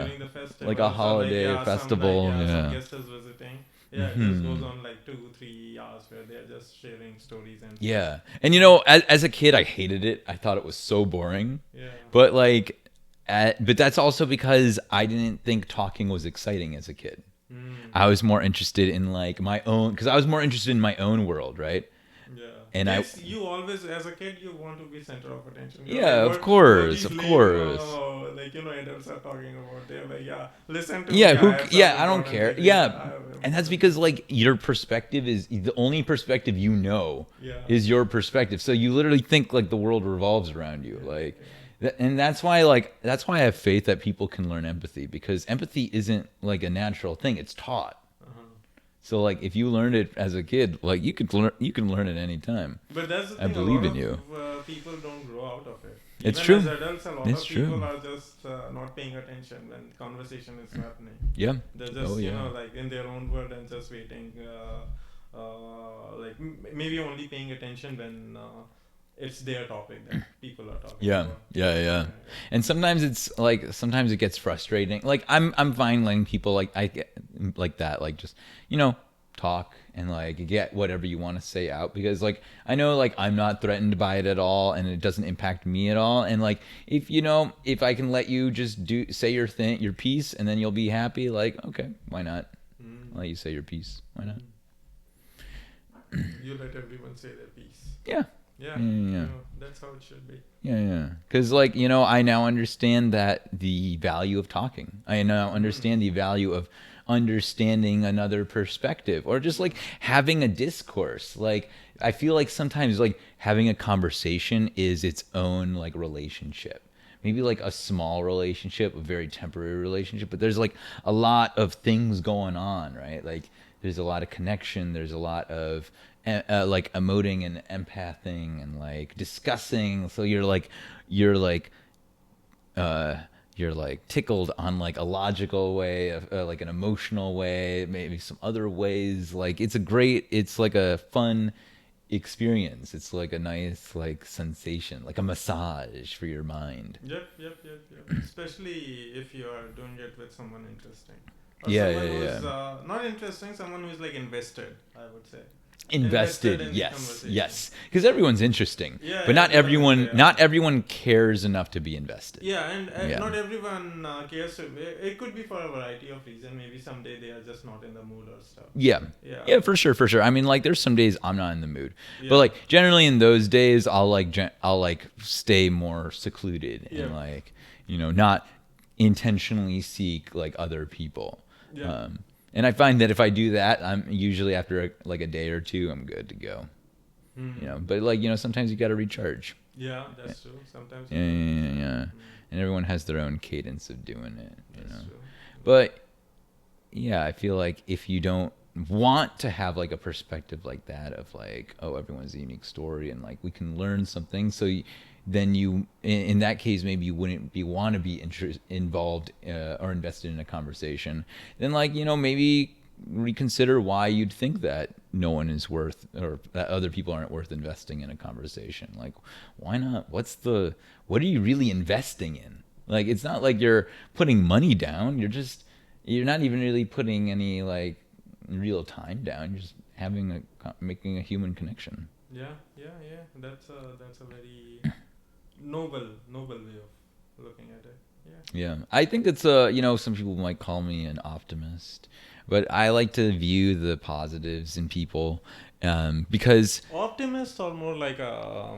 During the festival, Like a holiday festival, some guests is visiting. Yeah, it just goes on like 2-3 hours where they're just sharing stories and. Yeah, and as a kid, I hated it. I thought it was so boring. Yeah. But like, but that's also because I didn't think talking was exciting as a kid. I was more interested in like my own, because I was more interested in my own world, right? Yeah. And Yes, you always, as a kid, you want to be center of attention. You're yeah, like, of what course, these of lame, course. like, adults are talking about. They're like, yeah, listen to Yeah, me. I have some I don't important care. meeting. Yeah. I have And that's important because meeting. like your perspective is the only perspective you know Yeah. is your perspective. So you literally think like the world revolves around you. Yeah. Like Yeah. and that's why I have faith that people can learn empathy, because empathy isn't like a natural thing. It's taught. Uh-huh. So like if you learned it as a kid, like you can learn it anytime. But that's the I thing, a believe lot in of you. People don't grow out of it. It's Even true. as adults, a lot It's of people true. are just not paying attention when conversation is happening. Yeah. They're just, Oh yeah. like in their own world and just waiting, like maybe only paying attention when it's their topic that people are talking Yeah, about. yeah. And sometimes it's like sometimes it gets frustrating. Like I'm fine letting people like I get like that, like just talk and like get whatever you want to say out, because like I know like I'm not threatened by it at all and it doesn't impact me at all. And like if I can let you just say your thing, your piece, and then you'll be happy, like okay, why not? I'll let you say your piece. Why not? You let everyone say their piece. Yeah. Yeah. Yeah. That's how it should be. Yeah. Because, like, I now understand that the value of talking. I now understand the value of understanding another perspective, or just like having a discourse. Like, I feel like sometimes like having a conversation is its own like relationship. Maybe like a small relationship, a very temporary relationship, but there's like a lot of things going on, right? Like there's a lot of connection, there's a lot of like emoting and empathing and like discussing. So you're like tickled on like a logical way, like an emotional way, maybe some other ways. Like it's like a fun experience. It's like a nice like sensation, like a massage for your mind. Yep. Especially if you are doing it with someone interesting. Or Yeah, someone yeah, who's yeah. not interesting, someone who's like invested, I would say. Invested, In the yes, conversation. yes, because everyone's interesting, Yeah, but not everyone is, everyone, not everyone cares enough to be invested. Yeah, and Yeah. not everyone cares. It could be for a variety of reasons. Maybe someday they are just not in the mood or stuff. Yeah, for sure. I mean, like, there's some days I'm not in the mood, Yeah. but like generally in those days, I'll like stay more secluded and like not intentionally seek like other people. Yeah. And I find that if I do that, I'm usually after like a day or two, I'm good to go. But like sometimes you got to recharge. Yeah, that's true. Sometimes. Yeah. And everyone has their own cadence of doing it. That's true. But yeah, I feel like if you don't want to have like a perspective like that of like, oh, everyone's a unique story and like we can learn something, so then you in that case maybe you wouldn't want to be involved or invested in a conversation. Then like maybe reconsider why you'd think that no one is worth, or that other people aren't worth investing in a conversation. Like, why not? What are you really investing in? Like, it's not like you're putting money down. You're not even really putting any like real time down. You're just making a human connection. Yeah. That's a very noble way of looking at it. Yeah, I think it's some people might call me an optimist, but I like to view the positives in people, because Optimist or more like a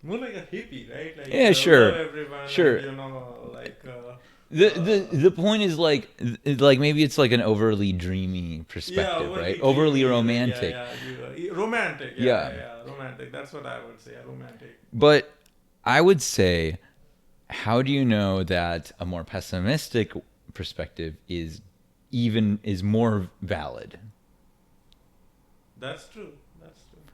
hippie, right? Like yeah, sure, love everyone, sure. and, like The point is like maybe it's like an overly dreamy perspective, right? Overly romantic. Romantic. Yeah. Romantic. That's what I would say. Romantic. But I would say, how do you know that a more pessimistic perspective is more valid? That's true.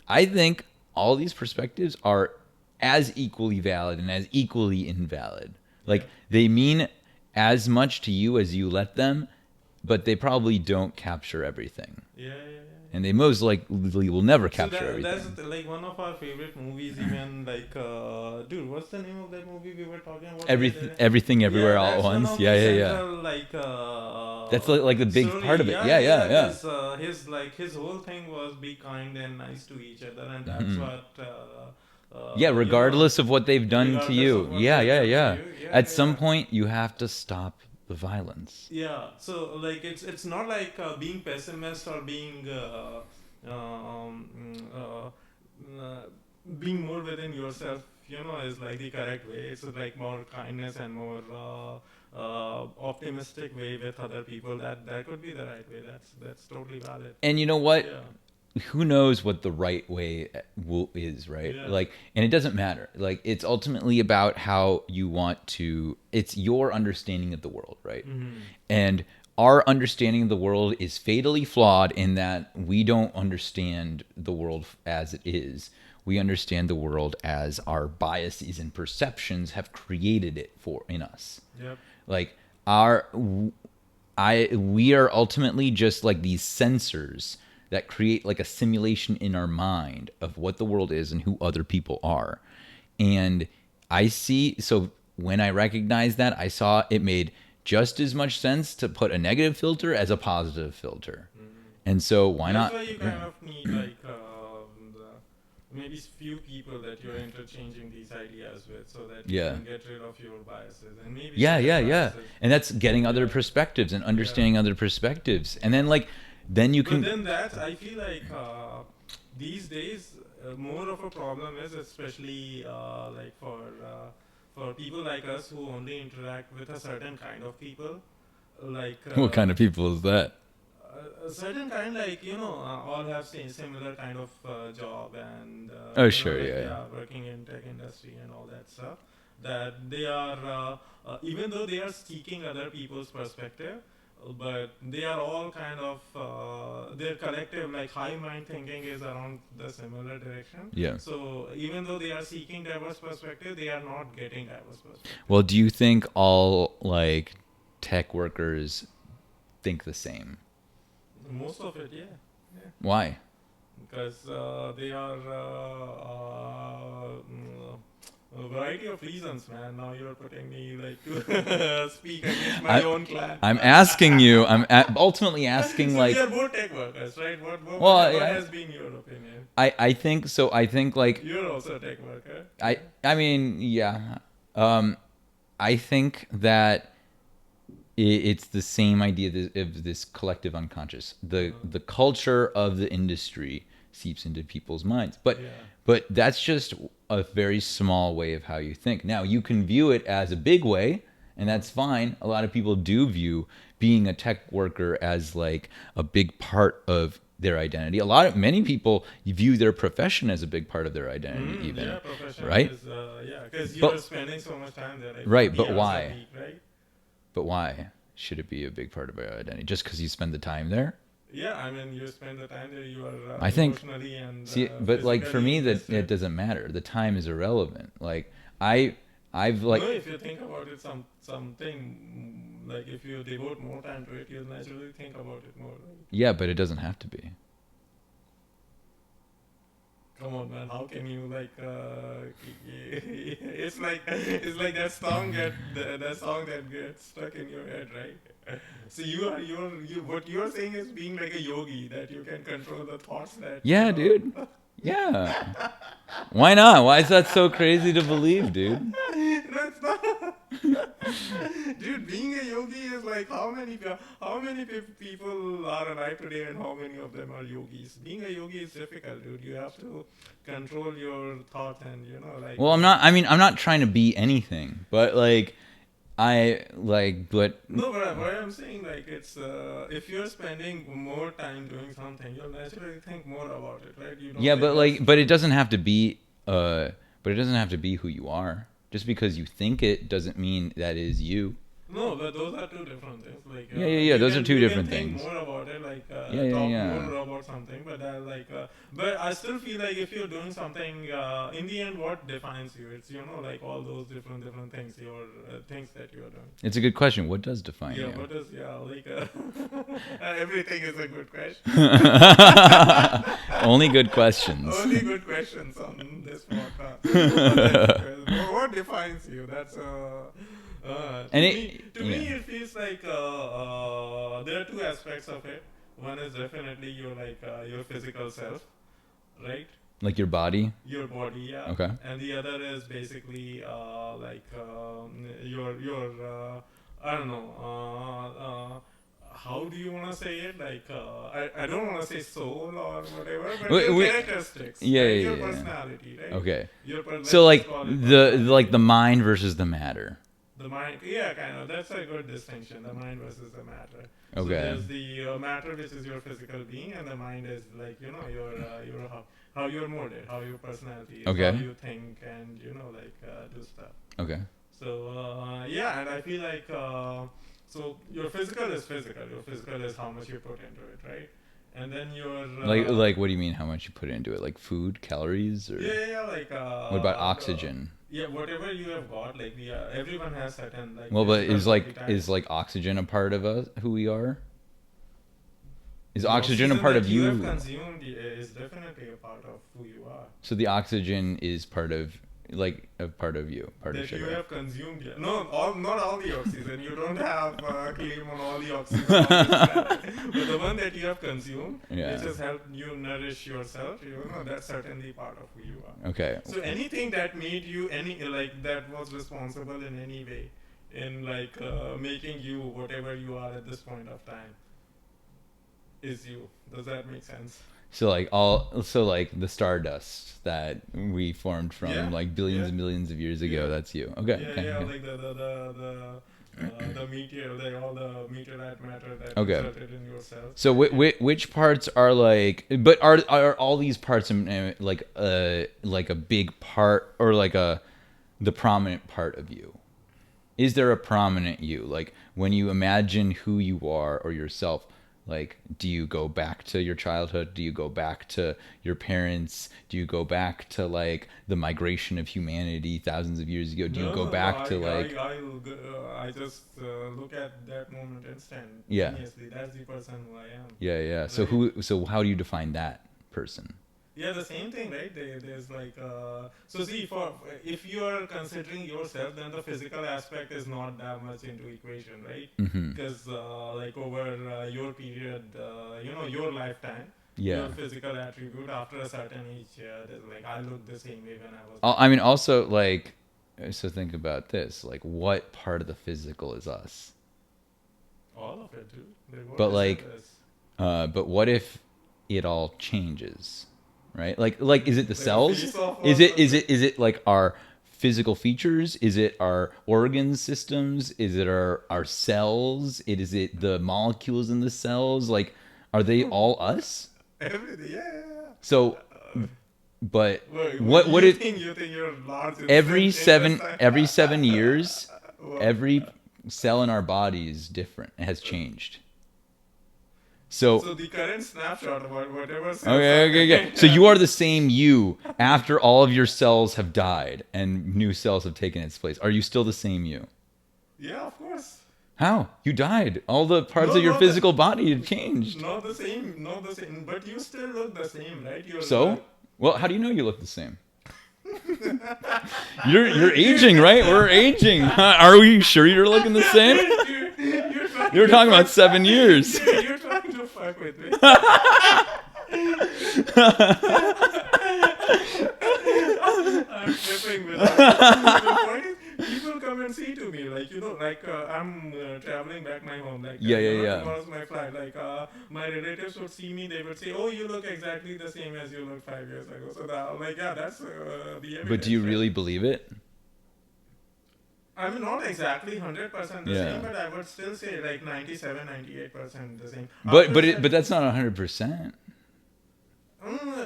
I think all these perspectives are as equally valid and as equally invalid. Like they mean as much to you as you let them, but they probably don't capture everything. Yeah. And they most likely will never capture everything. That's like one of our favorite movies. Even like, dude, what's the name of that movie we were talking about? Everything, everywhere, all at once. Yeah. Like, that's like the big story. part of it. Yeah. His whole thing was be kind and nice to each other, and that's what. Regardless of what they've done to you. Yeah. At some point, you have to stop the violence. Yeah, so like it's not like being pessimist or uh, being more within yourself, is like the correct way. It's like more kindness and more optimistic way with other people. That could be the right way. That's totally valid. And you know what? Yeah. Who knows what the right way is, right? Yeah. Like, and it doesn't matter. Like, it's ultimately about how you want to, it's your understanding of the world, right? Mm-hmm. And our understanding of the world is fatally flawed in that we don't understand the world as it is. We understand the world as our biases and perceptions have created it in us. Yep. Like, we are ultimately just like these sensors that create like a simulation in our mind of what the world is and who other people are. And so when I recognized that, I saw it made just as much sense to put a negative filter as a positive filter. And so why not? That's why you kind of need like maybe few people that you're interchanging these ideas with, so that you can get rid of your biases and maybe yeah. And that's getting other perspectives and understanding other perspectives. And then then you can. But then that I feel like these days more of a problem is, especially like for people like us who only interact with a certain kind of people, like What kind of people is that? a certain kind, like all have similar kind of job and Sure, like, yeah. working in tech industry and all that stuff, that they are even though they are seeking other people's perspective, but they are all kind of their collective like high mind thinking is around the similar direction. Yeah. So even though they are seeking diverse perspective, they are not getting diverse perspective. Well, do you think all like tech workers think the same? Most of it, yeah. Why? Because they are a variety of reasons, man. Now you're putting me like to speak against my own clan. I'm asking you. Ultimately asking so like. we are both tech workers, right? What has been your opinion? I think so. I think like. You're also a tech worker. I mean, yeah. I think that it's the same idea of this collective unconscious. The culture of the industry seeps into people's minds, but that's just a very small way of how you think. Now you can view it as a big way, and that's fine. A lot of people do view being a tech worker as like a big part of their identity. Many people view their profession as a big part of their identity, even. Profession right? Is, because you're spending so much time there. Like right, but why? Week, right? But why should it be a big part of our identity? Just because you spend the time there? Yeah, I mean, you spend the time there. You are I think, emotionally and but like for me, that it doesn't matter. The time is irrelevant. Like I've like. No, if you think about it, something like if you devote more time to it, you'll naturally think about it more. Right? Yeah, but it doesn't have to be. Come on, man! How can you like? It's like that song that gets stuck in your head, right? So what you are saying is being like a yogi, that you can control the thoughts that. Yeah, dude. Yeah. Why not? Why is that so crazy to believe, dude? No, it's not. Dude, being a yogi is like how many people are alive today and how many of them are yogis? Being a yogi is difficult, dude. You have to control your thought and like. Well, I'm not trying to be anything, but like. But no, but what I'm saying, like, it's if you're spending more time doing something, you'll naturally think more about it, right? You don't but it doesn't have to be who you are. Just because you think it doesn't mean that is you. No, but those are two different things. Like yeah. Those are two different things. More about it, like talk more about something, but but I still feel like if you're doing something, in the end, what defines you? It's like all those different things, your things that you're doing. It's a good question. What does define you? What does everything is a good question. Only good questions. Only good questions on this podcast. What defines you? That's to me, it feels like there are two aspects of it. One is definitely your physical self, right? Like your body? Your body, yeah. Okay. And the other is basically your I don't know. How do you want to say it? Like, I don't want to say soul or whatever, but your characteristics, yeah, right? yeah, Your yeah. personality, right? Okay. Let's So just like call it the personality. mind versus the matter. The mind, yeah, kind of. That's a good distinction. The mind versus the matter. So Okay. there's the matter, which is your physical being, and the mind is like your how you're molded, how your personality is, how Okay. you think, and like do stuff. Okay. So yeah, and I feel like so your physical is physical. Your physical is how much you put into it, right? And then your Like what do you mean how much you put into it? Like food, calories, or yeah, like what about oxygen? yeah, whatever you have got, like everyone has certain like Well, but physical body is types. like oxygen a part of us who we are? Is The oxygen a oxygen part that of you have you? consumed is definitely a part of who you are. So the oxygen is part of like a part of you, part of That you sugar. have consumed. Yeah. No, not all the oxygen. You don't have claim on all the oxygen on this planet. But the one that you have consumed, Yeah. which has helped you nourish yourself, that's certainly part of who you are. Okay. So anything that made you that was responsible in any way in making you whatever you are at this point of time is you. Does that make sense? So like the stardust that we formed from Yeah, like billions yeah, and billions of years yeah. ago. That's you. Okay. Yeah, Okay. yeah, Okay. like the meteor, like all the meteorite matter that Okay. resulted in your cells. So which parts are like? But are all these parts like a big part or like the prominent part of you? Is there a prominent you? Like when you imagine who you are or yourself, like do you go back to your childhood? Do you go back to your parents? Do you go back to like the migration of humanity thousands of years ago? Do you No, go no, no. back to like I just look at that moment yeah, instantaneously. That's the person who I am, yeah. right? So how do you define that person? Yeah, the same thing, right? There's like so see for if you are considering yourself, then the physical aspect is not that much into equation, right? Mm-hmm. Because like over your period, your lifetime, Yeah. your physical attribute after a certain age, there's like I look the same way when I was I born. mean, also like, so think about this: like, what part of the physical is us? All of it, dude. Like what But is it? like, Is but what if it all changes, right? Is it the like a cells? face off Is or it is something? it is it like our physical features? Is it our organ systems? Is it our cells? Is it the molecules in the cells? Like, are they all us? Everything, yeah. So, but What do what you if think? You think you're large intestine? every 7 years, Whoa. every cell in our body is different. It has changed. So So the current snapshot about whatever cells are okay. So you are the same you after all of your cells have died and new cells have taken its place. Are you still the same you? yeah, of course. How? You died. All the parts No, of your not the physical body have changed. not the same. But you still look the same, right? So, well, how do you know you look the same? You're aging, right? We're aging. Are we sure you're looking the same? you're trying You were to talking fuck. about 7 years. You're trying to fuck with me. I'm tripping with that. The point is, people come and say to me, like, I'm traveling back my home, like, Yeah. tomorrow's my flight. Like, my relatives would see me, they would say, oh, you look exactly the same as you looked 5 years ago. So, like, yeah, that's the But do you evidence, right? really believe it? I mean, not exactly 100% the Yeah. same, but I would still say like 97, 98% the same. But that's not 100%.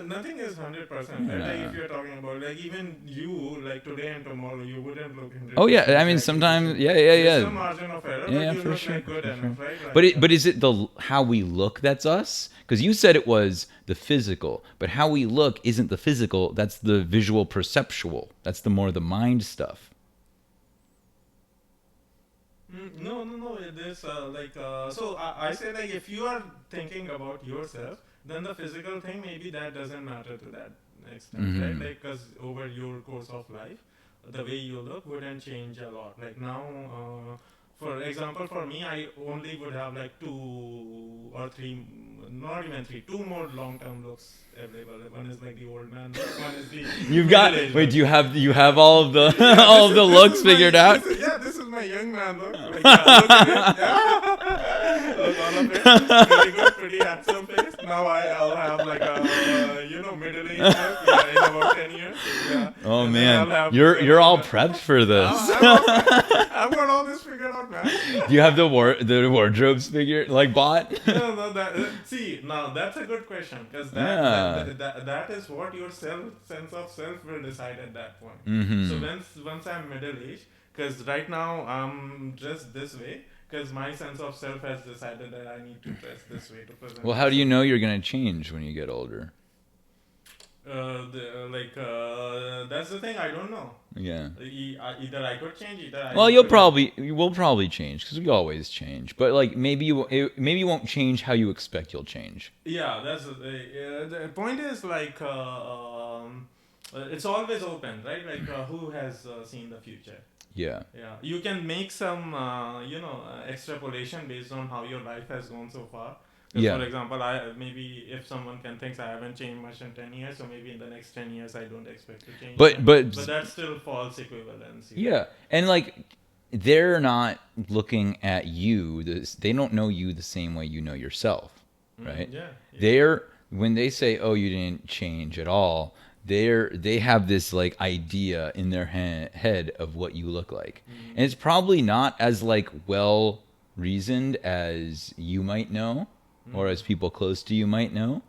Nothing is 100%, right? Like Yeah. if you're talking about like even you, like today and tomorrow, you wouldn't look 100% Oh yeah, I mean exactly the sometimes same. yeah, There's yeah. some margin of error, but Yeah, you for look sure, like good for sure. enough, right? But is it the how we look that's us? Because you said it was the physical, but how we look isn't the physical. That's the visual perceptual. That's the more the mind stuff. No. It is so I say like if you are thinking about yourself, then the physical thing maybe that doesn't matter to that extent, right? Mm-hmm. Like because over your course of life, the way you look wouldn't change a lot. Like now, for example, for me, I only would have like 2 or 3 not even three, two more long-term looks available. One is like the old man look, one is the You've got. middle-aged Wait, look. do you have all of the all of the looks figured out? This is my young man look. Like, look at it. Yeah. Look, all of it. Pretty good, pretty handsome face. Now I'll have like a middle-aged look. Yeah, in about 10 years. Yeah. Oh And then man, I'll have you're all prepped for this. I've got all this figured out, man. Do you have the wardrobes figured bought? No, see, now that's a good question because that is what your sense of self will decide at that point. Mm-hmm. So once I'm middle aged, because right now I'm dressed this way, because my sense of self has decided that I need to dress this way to present. Well, how do you know you're gonna change when you get older? That's the thing. I don't know. Yeah. Either I could change. Well, we'll probably change because we always change. But like maybe you won't change how you expect you'll change. Yeah, that's the point. Is like it's always open, right? Like who has seen the future? Yeah. Yeah, you can make some extrapolation based on how your life has gone so far. Yeah. For example, maybe if someone can think I haven't changed much in 10 years, so maybe in the next 10 years I don't expect to change. But that's still false equivalence. Yeah, and like they're not looking at you. They don't know you the same way you know yourself, right? Yeah. When they say, "Oh, you didn't change at all," they have this like idea in their head of what you look like, and it's probably not as like well reasoned as you might know. Or as people close to you might know.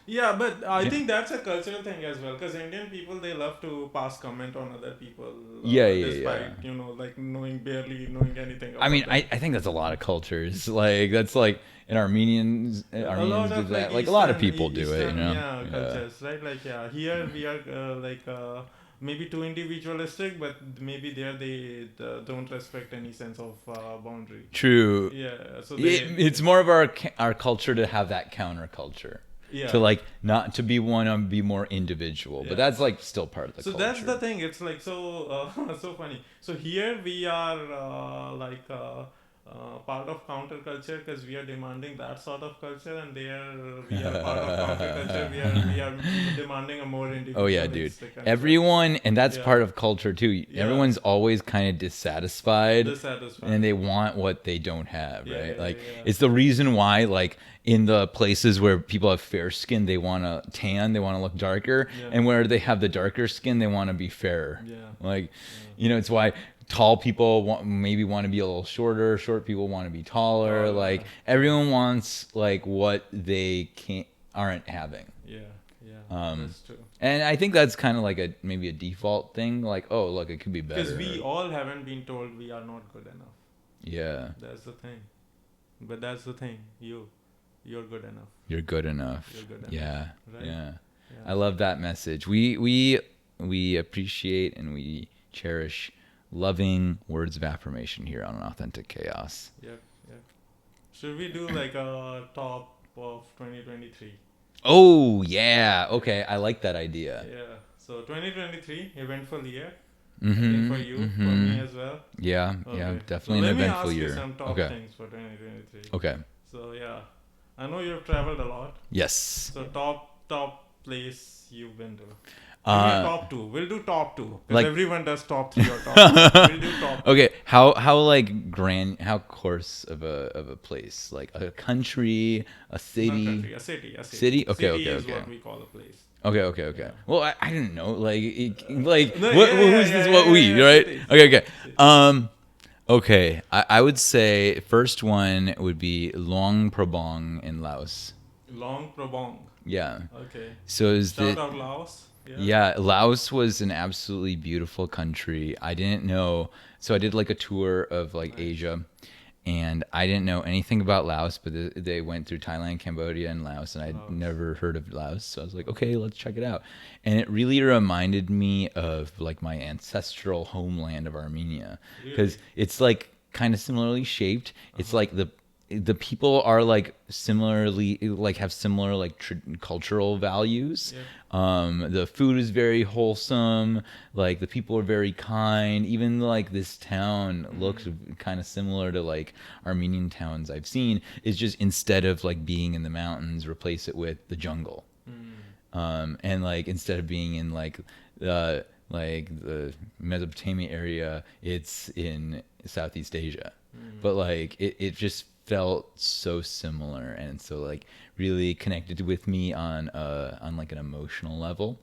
Yeah, but I think that's a cultural thing as well. Because Indian people, they love to pass comment on other people. Despite, like barely knowing anything about them. I think that's a lot of cultures. Like, that's like, in Armenians do that. Like, a lot of people do it, Yeah, cultures, right? Like, here we are, maybe too individualistic, but maybe there they don't respect any sense of boundary. True. Yeah. So it's more of our culture to have that counterculture. Yeah. To like not to be be more individual, but that's like still part of the culture. So that's the thing. It's like so funny. So here we are part of counterculture because we are demanding that sort of culture, and there we are part of counterculture. We are demanding a more individual. Oh yeah, dude. Everyone, and that's part of culture too. Yeah. Everyone's always kind of dissatisfied, and they want what they don't have, right? It's the reason why, like, in the places where people have fair skin, they want to tan, they want to look darker, and where they have the darker skin, they want to be fairer. It's why tall people maybe want to be a little shorter, short people want to be taller. Everyone wants like what they aren't having. That's true. And I think that's kind of like maybe a default thing. Like, oh, look, it could be better. Because we all haven't been told we are not good enough. Yeah. That's the thing. But that's the thing. You're good enough. You're good enough. You're good enough. Yeah. Right? Yeah. I love that message. We appreciate and we cherish loving words of affirmation here on Authentic Chaos. Yep. Should we do like a top of 2023? Oh, yeah. Okay, I like that idea. Yeah. So 2023, eventful year. I think for you, for me as well. Yeah, definitely an eventful year. Let me ask you some top things for 2023. Okay. So I know you've traveled a lot. Yes. So top place you've been to. Top 2. We'll do top 2 because everyone does top 3 or top 2. We'll do top 2. Okay, how like grand, how coarse of a place, like a country, a city. Not country, a city. City. Okay. City is what we call a place. Okay. Yeah. Well, I didn't know. Who's this? What we? Right? City. Okay. Okay. I would say first one would be Luang Prabang in Laos. Luang Prabang. Yeah. Okay. So shout out Laos. Yeah, Laos was an absolutely beautiful country. I didn't know, so I did like a tour of like Asia, and I didn't know anything about Laos, but they went through Thailand, Cambodia, and Laos, and I'd never heard of Laos, so I was like, okay, let's check it out. And it really reminded me of like my ancestral homeland of Armenia, because it's like kind of similarly shaped. It's like the people are like similarly like have similar like cultural values. The food is very wholesome. Like the people are very kind. Even like this town looks kind of similar to like Armenian towns I've seen. It's just instead of like being in the mountains, replace it with the jungle. And like instead of being in like the Mesopotamia area, it's in Southeast Asia. But like it just felt so similar and so like really connected with me on like an emotional level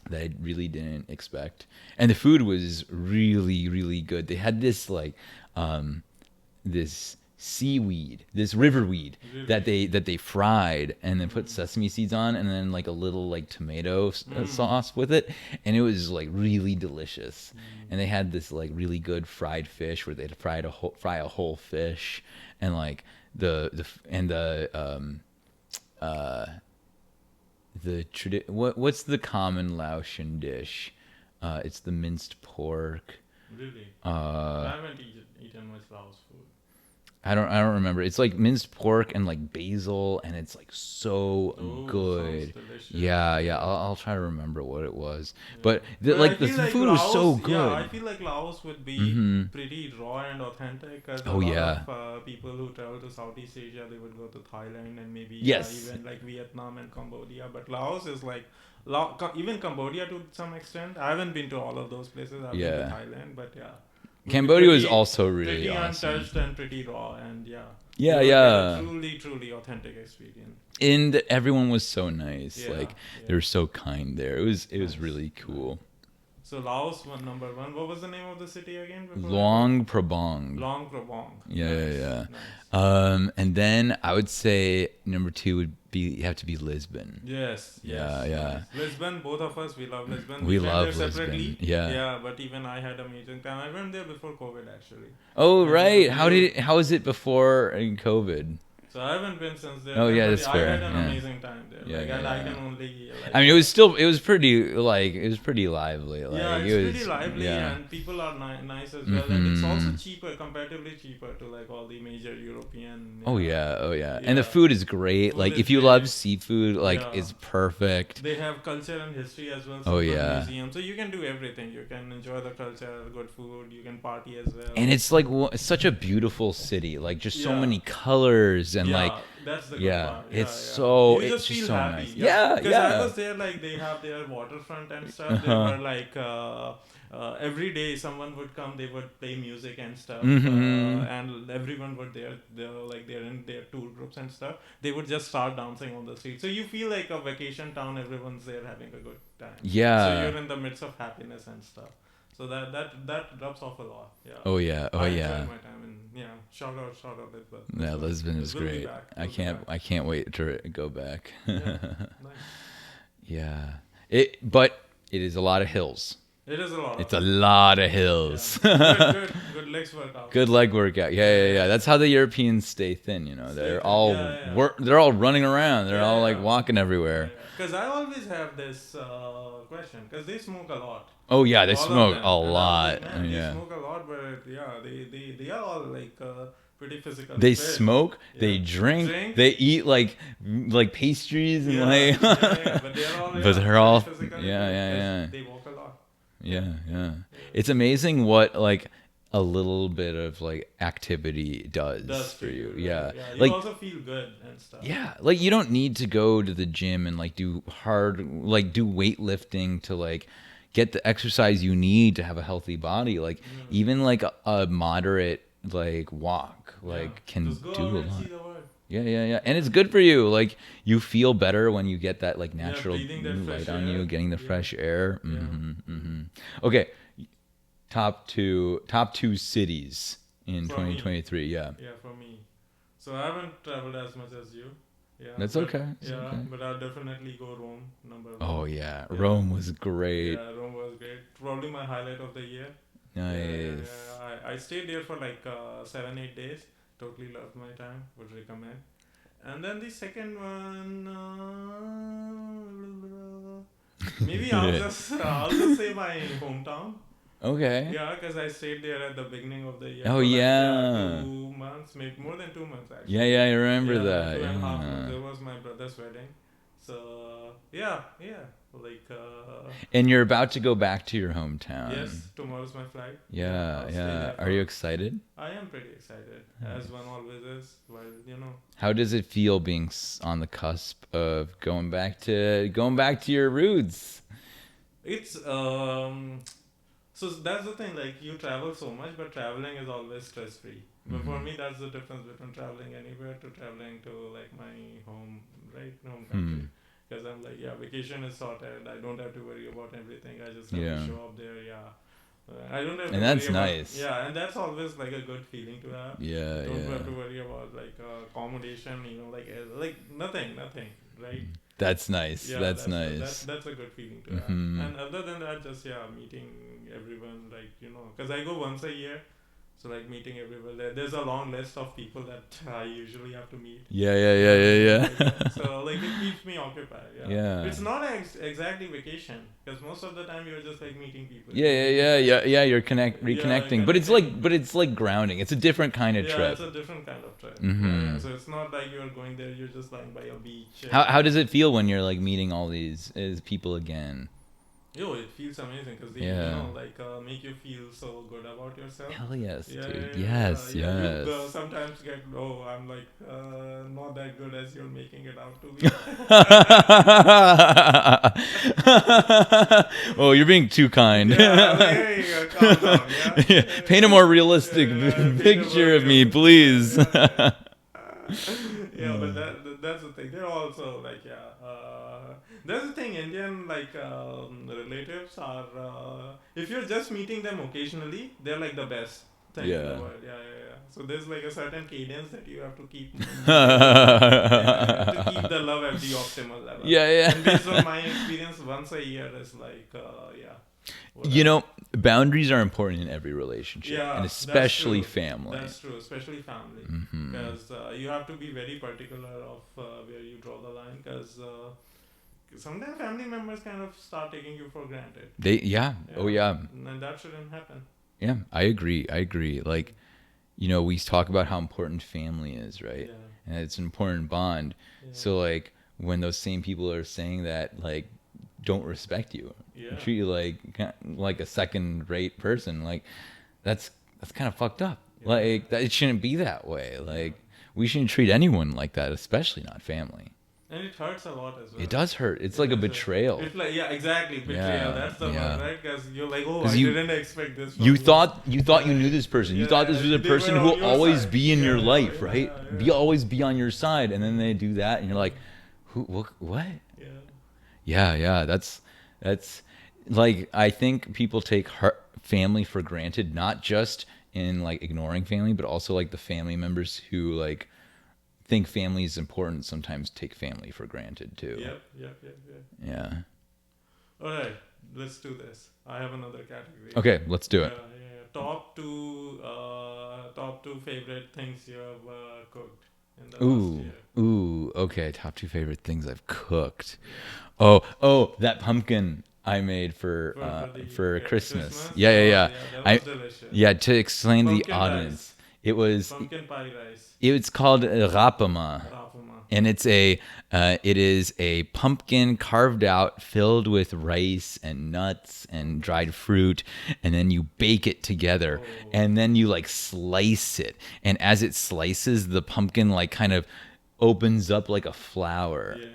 that I really didn't expect. And the food was really, really good. They had this like this seaweed, this riverweed that they fried and then put sesame seeds on and then like a little like tomato sauce with it, and it was like really delicious. And they had this like really good fried fish where they'd fry a whole fish, and like what's the common Laotian dish? It's the minced pork. Really? I haven't eaten much Laos food. I don't remember. It's like minced pork and like basil, and it's like so good. Yeah. I'll try to remember what it was. Yeah. But the food Laos, was so good. Yeah, I feel like Laos would be pretty raw and authentic. Cause a lot of people who travel to Southeast Asia, they would go to Thailand and maybe even like Vietnam and Cambodia. But Laos is like even Cambodia to some extent. I haven't been to all of those places. I've been to Thailand, but yeah. Cambodia was also really awesome. Untouched and pretty raw, and truly authentic experience. And everyone was so nice. They were so kind there. It was really cool. So Laos number 1. What was the name of the city again? Luang Prabang. Yeah. Nice. And then I would say number 2 would have to be Lisbon. Yes. Yeah. Lisbon, both of us, we love Lisbon. We love Lisbon. Separately. Yeah, but even I had a amazing time. I went there before COVID actually. Oh, right. How was it before COVID? So I haven't been since then. Oh yeah, that's fair. I had an amazing time there. I can only. I mean, it was pretty lively. It's pretty lively, and people are nice as well, and it's also cheaper, comparatively cheaper to like all the major European. Oh yeah, and the food is great. If you love seafood, it's perfect. They have culture and history as well. So museum, so you can do everything. You can enjoy the culture, good food. You can party as well. And it's like such a beautiful city. Like just so many colors. And that's the good part. So you just feel so happy. Nice. Yeah. Because I was there, like they have their waterfront and stuff. They were like every day someone would come, they would play music and stuff, and everyone would they're in their tour groups and stuff. They would just start dancing on the street. So you feel like a vacation town. Everyone's there having a good time. Yeah. So you're in the midst of happiness and stuff. So that rubs off a lot. Yeah. Oh yeah. I enjoyed my time, and shout out Lisbon. Yeah, Lisbon is great. I can't wait to go back. Nice. Yeah. But it is a lot of hills. It is a lot. It's a lot of hills. Yeah. Good legs workout. Good leg workout. Yeah. That's how the Europeans stay thin. They're all they're all running around. They're all like walking everywhere. Because I always have this question. Because they smoke a lot. Oh yeah, they smoke a lot. They smoke a lot, but they are all like pretty physical. They smoke, they drink, they eat like pastries and but they're all physical. They walk a lot. Yeah. It's amazing what like a little bit of like activity does for you. Yeah. You also feel good and stuff. Yeah. Like you don't need to go to the gym and like do weightlifting to like get the exercise you need to have a healthy body. Like even like a moderate like walk can do a lot. Yeah. And it's good for you. Like you feel better when you get that like natural light on you, getting the fresh air. Okay. Top two cities in 2023. Yeah, for me. So I haven't traveled as much as you. Yeah, that's okay. But I'll definitely go Rome, number 1. Oh yeah, Rome was great. Yeah, Rome was great. Probably my highlight of the year. Nice. I stayed there for like 7-8 days. Totally loved my time. Would recommend. And then the second one, maybe I'll just say my hometown. Okay. Yeah, because I stayed there at the beginning of the year Oh for like yeah. 2 months, maybe more than 2 months Yeah, actually. yeah, I remember Yeah, that. 2.5 months. Yeah. It was my brother's wedding. So yeah, yeah. Like And you're about to go back to your hometown. yes, tomorrow's my flight. Yeah, Yeah, I'll stay yeah. there Are you for. excited? I am pretty excited, as one always is. Well, How does it feel being on the cusp of going back to your roots? it's So that's the thing. Like you travel so much, but traveling is always stress free. But for Mm-hmm. me, that's the difference between traveling anywhere to traveling to like my home, right, home Hmm. country. Because I'm like, yeah, vacation is sorted. I don't have to worry about everything. I just have to Yeah. show up there. Yeah, I don't have to And worry that's about. nice. Yeah, and that's always like a good feeling to have. Yeah, Don't yeah. have to worry about like accommodation. Like nothing, right? That's nice. Yeah, That's nice. that's a good feeling to have. Mm-hmm. And other than that, just yeah, meeting everyone, like because I go once a year, so like meeting everyone. There's a long list of people that I usually have to meet. Yeah, yeah, yeah, yeah, yeah. So like it keeps me occupied. Yeah, Yeah. it's not exactly vacation because most of the time you're just like meeting people. Yeah, yeah, yeah, yeah, yeah. You're Yeah, reconnecting, connecting. but it's like grounding. It's a different kind of Yeah, it's trip. a different kind of trip. Yeah. Mm-hmm. So it's not like you're going there. You're just lying by a beach. How does it feel when you're like meeting all these people again? Yo, it feels amazing because they, Yeah. like make you feel so good about yourself. Hell yes, Yeah, dude. yeah, yeah, Yes, yeah. You yes. sometimes get, oh, I'm like not that good as you're making it out to be. Oh, you're being too kind. Yeah, like, hey, calm down, yeah. Yeah, paint a more realistic Paint a more picture of me, realistic picture, please. yeah, yeah, but that's the thing. They're also like, yeah. That's the thing. Indian like relatives are. If you're just meeting them occasionally, they're like the best thing in the Yeah. world. Yeah, yeah, yeah. So there's like a certain cadence that you have to keep maintaining. Yeah, to keep the love at the optimal level. Yeah, yeah. And based on my experience, once a year is like, yeah. You Whatever. know, boundaries are important in every relationship, Yeah, and that's especially true. family. That's true, especially family, Hmm. because you have to be very particular of where you draw the line. Because sometimes family members kind of start taking you for granted. Yeah. Oh, yeah. And that shouldn't happen. Yeah, I agree. I agree. Like, we talk about how important family is, right? Yeah. And it's an important bond. Yeah. So, like, when those same people are saying that, like, don't respect you, Yeah. treat you like a second-rate person, like, that's kind of fucked up. Yeah. Like, that it shouldn't be that way. Like, we shouldn't treat anyone like that, especially not family. And it hurts a lot as well. It does hurt. It's like a betrayal. It's like, yeah, exactly, betrayal. Yeah, That's the yeah. word, right? Because you're like, oh, 'Cause I you- didn't expect this. From You thought you knew this person. You Yeah, thought this was a they person were who on will your always side. be in your Yeah, life, yeah, right? yeah. Always be on your side, and then they do that, and you're like, who? What? Yeah. Yeah, yeah. That's like, I think people take family for granted, not just in like ignoring family, but also like the family members who like think family is important sometimes take family for granted too. Yep. Yeah. All right, let's do this. I have another category. Okay, let's do it. Yeah. Top two favorite things you have cooked in the last year. Ooh, okay. Top 2 favorite things I've cooked. Oh, that pumpkin I made for Christmas. Yeah. That was delicious. Yeah, to explain to the Pumpkin audience, it was Pumpkin pie rice. it's called rapama, Rafuma. and it is a pumpkin carved out, filled with rice and nuts and dried fruit, and then you bake it together, and then you like slice it, and as it slices, the pumpkin like kind of opens up like a flower. Yeah.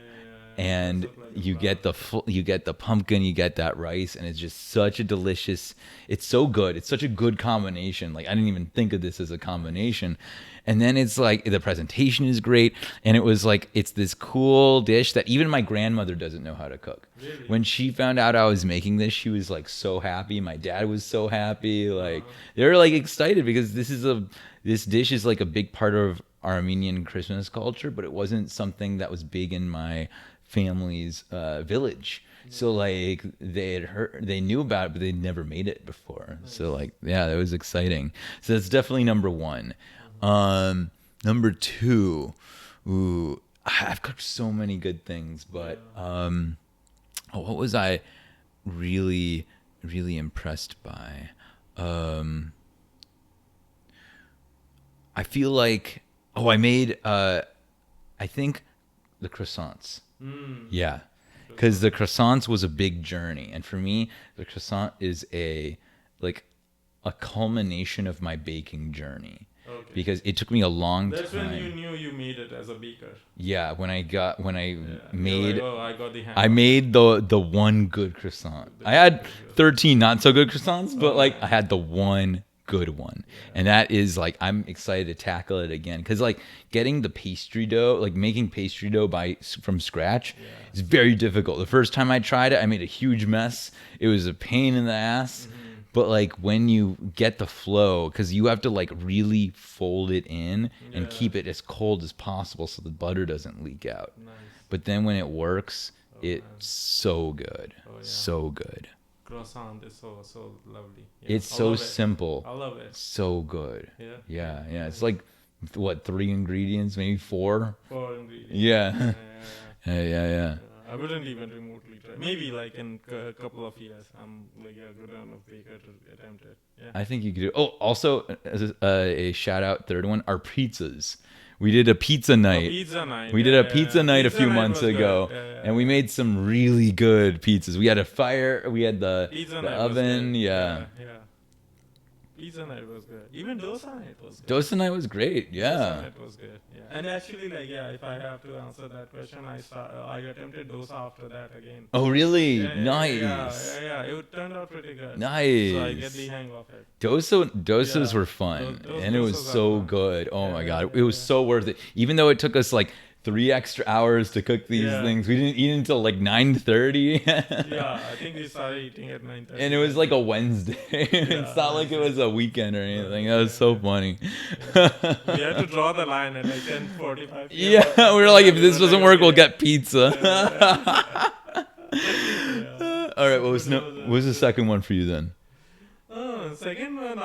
And you get the pumpkin, you get that rice, and it's just such a delicious. It's so good. It's such a good combination. Like, I didn't even think of this as a combination. And then it's like the presentation is great, and it was like it's this cool dish that even my grandmother doesn't know how to cook. Really? When she found out I was making this, she was like so happy. My dad was so happy. Like, they were like excited because this dish is like a big part of Armenian Christmas culture, but it wasn't something that was big in my family's village. So like they knew about it, but they'd never made it before. Nice. So like, yeah, that was exciting. So that's definitely number 1. Number 2, I've cooked so many good things, but what was I really really impressed by. I feel like I made I think the croissants. Yeah. Because the croissants was a big journey, and for me, the croissant is a culmination of my baking journey. Okay. Because it took me a long time. That's when you knew you made it as a baker. Yeah, when I made, like, I got the hang. I made the one good croissant. I had 13 not so good croissants, but like I had the one good one, and that is like I'm excited to tackle it again because like getting the pastry dough, like making pastry dough from scratch, is very difficult. The first time I tried it, I made a huge mess. It was a pain in the ass. But like when you get the flow, because you have to like really fold it in and keep it as cold as possible so the butter doesn't leak out. Nice. But then when it works, it's so good. So good. Croissant is so lovely. It's so simple. I love it. So good. Yeah. It's like what, 3 ingredients, maybe 4? 4 ingredients. Yeah. Yeah. I wouldn't even remotely try. Maybe like in a couple of years, I'm like a good enough baker to attempt it. Yeah. I think you could do. Oh, also a shout out, third one, our pizzas. We did a pizza night. We did a pizza night a few months ago, and we made some really good pizzas. We had a fire. We had the oven. Yeah. Pizza night was good. Even dosa night was good. Dosa night was great. Yeah. Dosa night was good. Yeah. And actually, like, if I have to answer that question, I attempted dosa after that again. Oh, really? Nice. Yeah. It turned out pretty good. Nice. So I get the hang of it. Dosas were fun, and it was so good. Oh my god, it was so worth it. Even though it took us like 3 extra hours to cook these things. We didn't eat until like 9:30. I think we started eating at 9:30. And it was like a Wednesday. It's not like it was a weekend or anything. That was so funny. We had to draw the line at like 10:45. Yeah, we were like, if this doesn't work, we'll get pizza. All right, what was the second one for you then? Second one,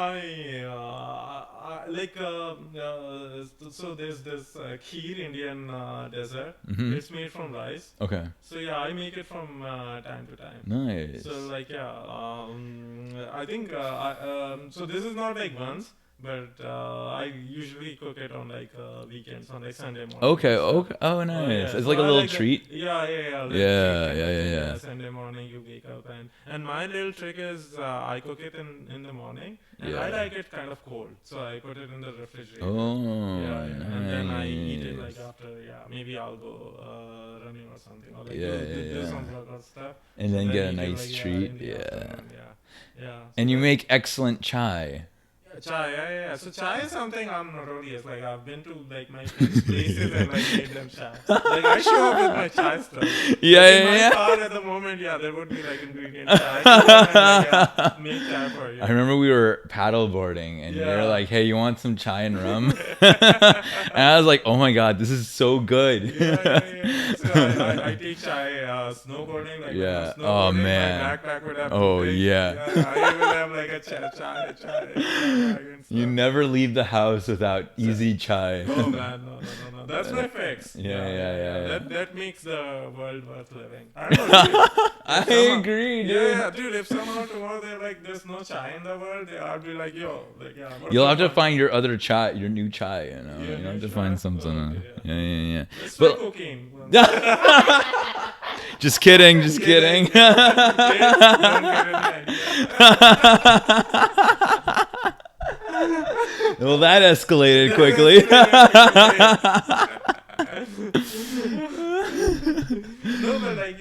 so there's this kheer Indian dessert. Mm-hmm. It's made from rice. Okay. So I make it from time to time. Nice. So I think so this is not like once, but I usually cook it on like weekends, on like Sunday morning. Okay. Oh, nice. It's like a little treat. Yeah. Sunday morning you wake up and my little trick is I cook it in the morning and I like it kind of cold, so I put it in the refrigerator. Oh, nice. And then I eat it like after. Maybe I'll go running or something, or like do some workout stuff. And then get a nice treat. And you make excellent chai. Chai, So chai is something I'm notorious. Like I've been to like my friends' places and like made them chai. Like I show up with my chai stuff. In my car at the moment, there would be like ingredient chai. And, make chai for you. I remember we were paddleboarding and you were like, "Hey, you want some chai and rum?" And I was like, "Oh my god, this is so good." So I take chai snowboarding. Like snowboarding, oh man. My backpack would have I will have like a chai. You never leave the house without easy chai. Oh man, no. That's my fix. Yeah. That makes the world worth living. I don't know. I agree, dude. Yeah, dude. If somehow tomorrow they're like, "There's no chai in the world," I'll be like, "Yo, like, You'll have to find your other chai, your new chai. You know, you have to find something. Yeah. Let's try cocaine. Just kidding. Don't get in Well, that escalated quickly. No, but like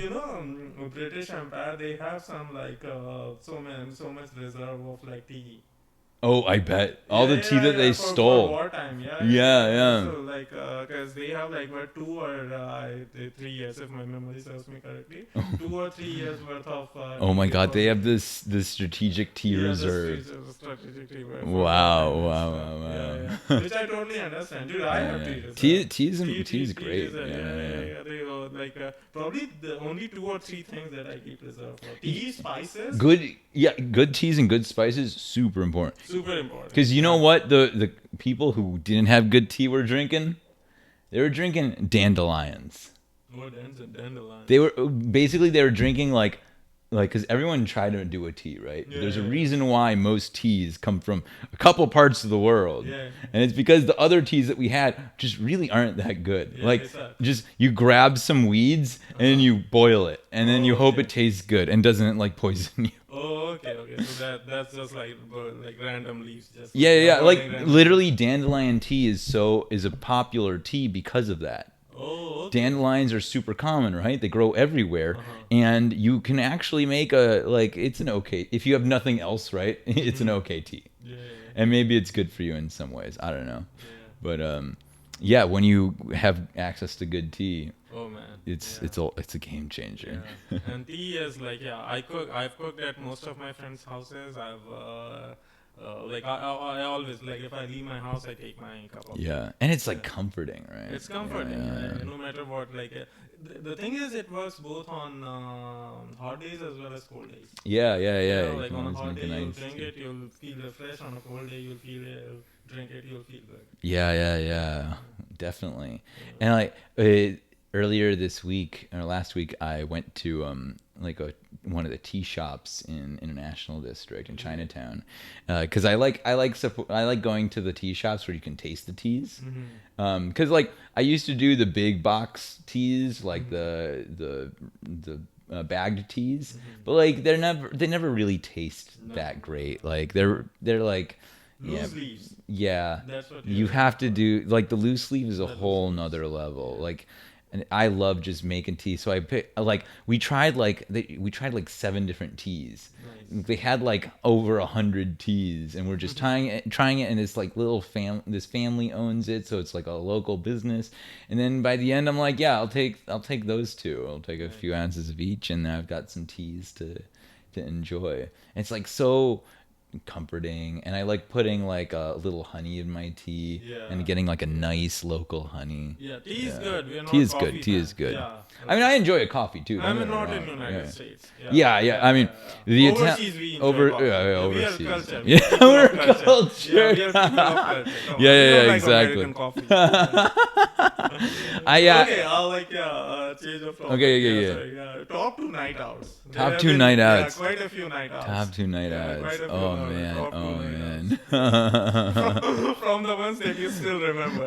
British Empire, they have some like so much reserve of like tea. Oh, I bet all the tea that they stole. For wartime, yeah. So like, cause they have like 2 or 3 years, if my memory serves me correctly, 2 or 3 years worth of. Oh my God, they have this strategic tea reserve. Strategic tea reserve. Wow. Yeah. Which I totally understand, dude. I have tea reserve. Tea is great. They like probably the only 2 or 3 things that I keep reserved for. Tea, spices. Good teas and good spices, super important. Super important. Because you know what the people who didn't have good tea were drinking? They were drinking dandelions. What dandelions? They were drinking like like, because everyone tried to do a tea, right? Yeah, There's a yeah, reason why most teas come from a couple parts of the world. yeah. And it's because the other teas that we had just really aren't that good. Yeah, Like, they suck. just you grab some weeds and then you boil it. And then you hope okay. it tastes good and doesn't, like, poison you. Oh, okay, okay. So that's just like random leaves, just Yeah, yeah, yeah. Like, boiling random literally, dandelion tea is a popular tea because of that. Oh, okay. Dandelions are super common, right? They grow everywhere, Uh-huh. and you can actually make it's an okay, if you have nothing else, right? It's an okay tea. Yeah, And maybe it's good for you in some ways. I don't know. yeah. But yeah, when you have access to good tea, Oh man. it's Yeah. it's a game changer. Yeah. And tea is like, yeah, I've cooked at most of my friends' houses. I always, like, if I leave my house, I take my cup of tea. Yeah, and it's like Yeah. comforting, right? It's comforting, Yeah. no matter what. The thing is, it works both on hot days as well as cold days. Yeah, yeah, yeah. You know, You like can on a always hot make a day, you'll nice drink tea. it, you'll feel refreshed. On a cold day, drink it, you'll feel good. Yeah, yeah, yeah, definitely. Yeah. And like earlier this week or last week, I went to like one of the tea shops in International District in Chinatown, because I like going to the tea shops where you can taste the teas. Because like I used to do the big box teas, like the bagged teas, but like they never really taste that great. Like they're like. Yeah, Loose leaves. yeah. That's what You have to do like the loose leaf is a The loose whole leaves. nother level. Like, and I love just making tea. So I picked like we tried like 7 different teas. Nice. They had like over 100 teas, and we're just trying it, and it's like this family owns it, so it's like a local business. And then by the end, I'm like, yeah, I'll take those two. I'll take a few ounces of each, and then I've got some teas to enjoy. And it's like so comforting, and I like putting like a little honey in my tea and getting like a nice local honey. Yeah, tea is good. We're not Tea is coffee good. Tea is fans. good. Yeah. I mean, I enjoy a coffee too. I'm Don't get me not in wrong. United Yeah. States. Yeah. I mean, the overseas we enjoy over coffee. yeah, We overseas. are culture. Yeah, people we're of culture. culture. Yeah, we are people of culture. Come on. Yeah, We yeah, don't yeah, like exactly. American coffee. Yeah. Yeah. Okay, I'll change of topic. Okay, yeah. Sorry, yeah. Top 2 night outs. There Top have 2 been, night outs. Yeah, quite a few night outs. Top 2 night outs. Quite a few Oh top man. 2 Oh night man. From the ones that you still remember.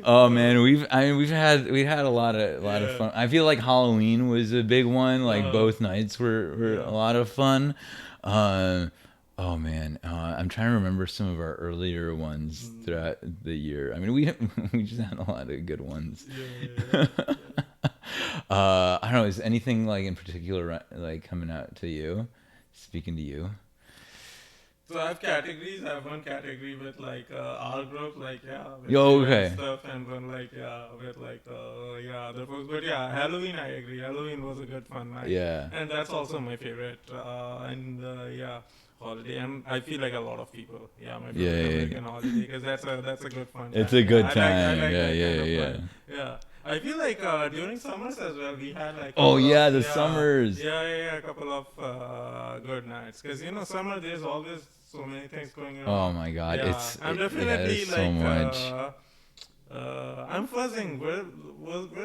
Oh man, we've had a lot of fun. I feel like Halloween was a big one. Like both nights were a lot of fun. Oh man, I'm trying to remember some of our earlier ones throughout the year. I mean, we just had a lot of good ones. Yeah. I don't know. Is anything like in particular like coming out to you? Speaking to you. So I have categories. I have one category with our group, with okay. stuff, and one with other folks. But yeah, Halloween, I agree. Halloween was a good fun night. Yeah. And that's also my favorite. Holiday, and I feel like a lot of people. Yeah, my favorite American holiday, because that's a good fun. It's time. a good I time. like Yeah. Yeah. I feel like during summers as well, we had the summers. Yeah, a couple of good nights. Because summer there's always so many things going on. Oh my God, yeah. I'm definitely so much. I'm fuzzing. Were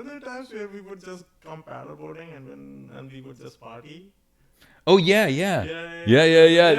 there times where we would just come paddleboarding and we would just party? Oh yeah.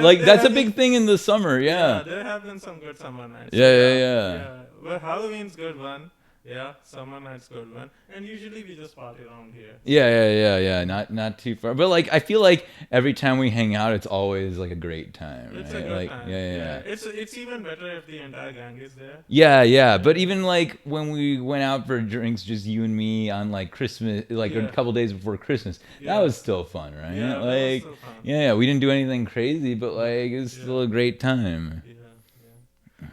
Like that's a big thing in the summer. Yeah. There have been some good summer nights. Yeah. But Halloween's good one. Yeah, summer night's good one. And usually we just party around here. Yeah. Not too far, but like I feel like every time we hang out, it's always like a great time. It's right? a good like, time. Yeah. It's even better if the entire gang is there. Yeah. But even like when we went out for drinks, just you and me on like Christmas, like a couple days before Christmas, that was still fun, right? Yeah, like, that was still fun. Yeah, we didn't do anything crazy, but like it was still a great time. Yeah.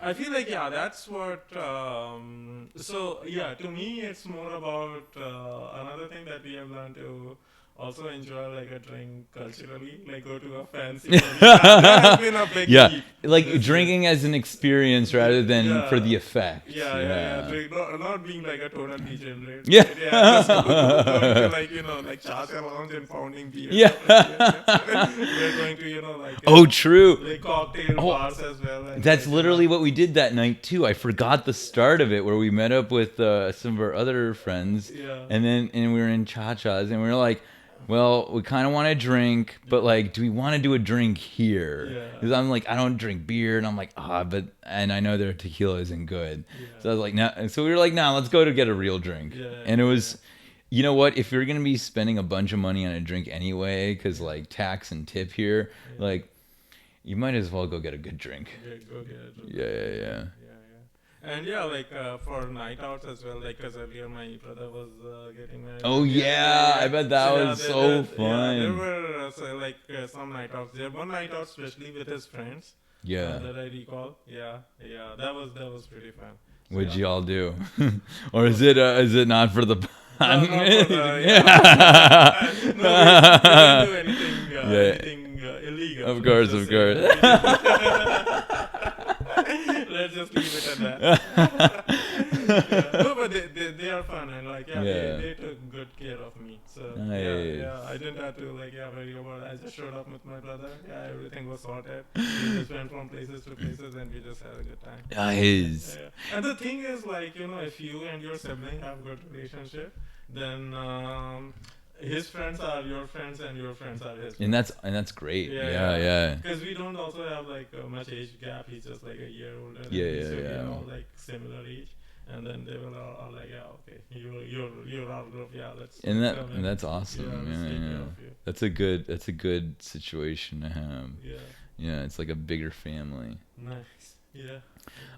I feel like that's what. To me, it's more about another thing that we have learned to also enjoy like a drink culturally, like go to a fancy movie. That has been a big Yeah, leap like this year. drinking as an experience rather than for Yeah. the effect. Yeah. Drink, not being like a total degenerate. Yeah. Right? Yeah, just going to like, like Chacha Lounge and pounding beer. Yeah. We're going to, like, Oh, true. like cocktail bars as well. And That's like, literally what we did that night too. I forgot the start of it where we met up with some of our other friends, and we were in Cha-Cha's and we were like, well, we kind of want to drink, but like, do we want to do a drink here? Because I'm like, I don't drink beer, and I'm like, and I know their tequila isn't good, so I was like, no. So we were like, no, let's go to get a real drink, and it was. You know what? If you're gonna be spending a bunch of money on a drink anyway, because like tax and tip here, like you might as well go get a good drink. Go get a drink. Yeah. And like for night outs as well, like because earlier my brother was getting married. Oh yeah, I bet that was so fun. There were some night outs. There one night out especially with his friends. Yeah. That I recall. Yeah. That was pretty fun. So, what'd you all do? Or is it not for the no, we didn't do anything illegal. Of course. Let's just leave it at that. No, but they are fun and they took good care of me. So nice. I didn't have to worry about it. I just showed up with my brother. Yeah, everything was sorted. We just went from places to places and we just had a good time. Nice. And the thing is, if you and your sibling have a good relationship, then his friends are your friends and your friends are his friends. And that's great. Yeah. Because we don't also have much age gap. He's just like a year older. Like similar age. And then they will all like, okay, you're our group, let's. And that's awesome. That's a good situation to have. Yeah, it's like a bigger family. Nice. Yeah.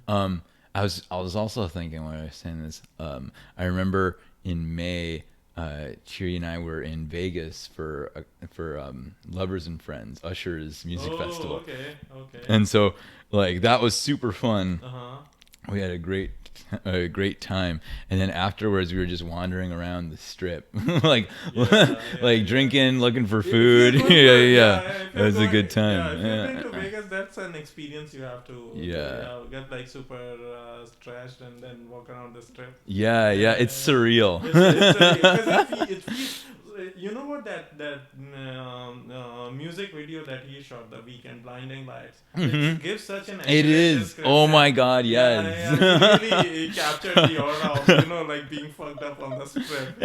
I was also thinking when I was saying this. I remember in May, Cheery and I were in Vegas for Lovers and Friends, Usher's music festival. Okay. And so that was super fun. Uh-huh. We had a great time, and then afterwards we were just wandering around the strip, drinking, looking for food. It was a good time. If you're going to Vegas, that's an experience you have to get super stressed and then walk around the strip. It's surreal. It feels, you know what, that music video that he shot, The Weekend, Blinding Lights, it gives such an it is. Oh my God, yes. He captured the aura of being fucked up on the strip.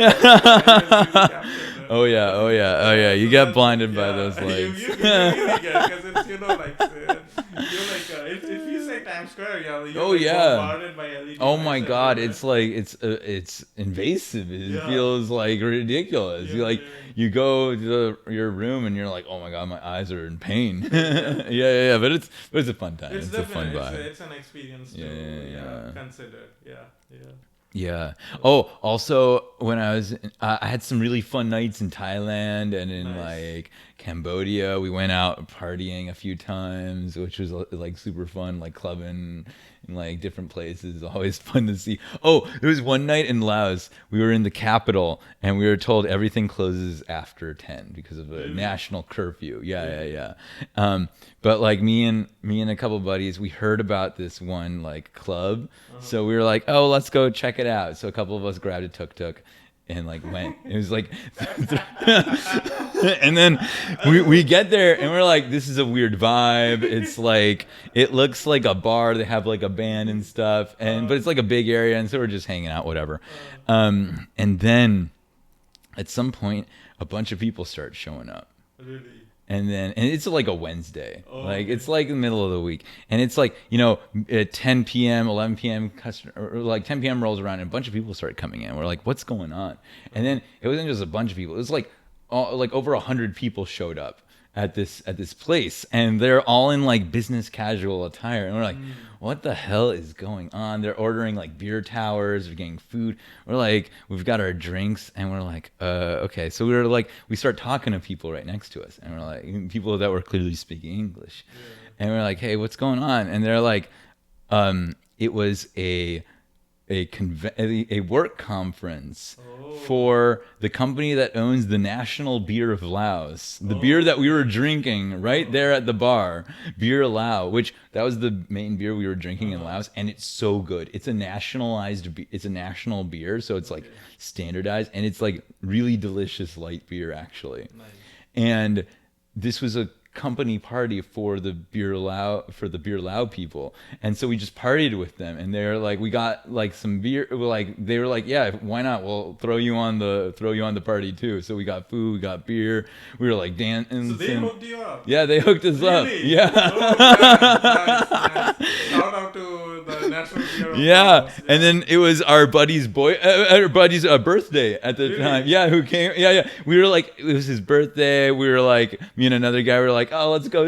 Oh yeah. You get blinded by those lights. You really get, because it's it feels like Times Square. You're bombarded by LED. Oh my God, it's it's invasive. It feels like ridiculous. You go to your room and you're like, oh my God, my eyes are in pain. But it's a fun time. It's a fun vibe. It's an experience to consider. Yeah. Oh, also, when I had some really fun nights in Thailand and in Cambodia. We went out partying a few times, which was super fun, clubbing in different places. Always fun to see. Oh, there was one night in Laos. We were in the capital and we were told everything closes after 10 because of a national curfew. Yeah. But me and a couple buddies, we heard about this one club. So we were like, oh, let's go check it out. So a couple of us grabbed a tuk-tuk and went. It was and then we get there and we're like, this is a weird vibe. It's it looks like a bar. They have a band and stuff, but it's a big area, and so we're just hanging out, whatever. And then at some point, a bunch of people start showing up. Really? And it's a Wednesday, it's in the middle of the week, and it's at 10 p.m., 11 p.m. or 10 p.m. rolls around, and a bunch of people start coming in. We're like, what's going on? And then it wasn't just a bunch of people; it was over 100 people showed up at this place, and they're all in business casual attire, and we're like, what the hell is going on? They're ordering beer towers, they're getting food. We're we've got our drinks, and we're okay. So we were we start talking to people right next to us, and we're people that were clearly speaking English, and we're hey, what's going on? And they're it was a work conference for the company that owns the national beer of Laos. The beer that we were drinking right there at the bar, Beer Lao, which that was the main beer we were drinking in Laos, and it's so good. It's a it's a national beer, so it's like standardized, and it's like really delicious light beer actually. Nice. And this was a company party for the Beer Lao people, and so we just partied with them, and they're like, we got like some beer, like they were like, yeah, why not, we'll throw you on the party too. So we got food, we got beer, we were like dancing. So they hooked you up? Yeah, they hooked us up. Yeah. Nice. Shout out to the national beer of Laos. And then it was our buddy's birthday at the time. Yeah, who came? Yeah. We were like, it was his birthday. We were like, me and another guy were like, oh, let's go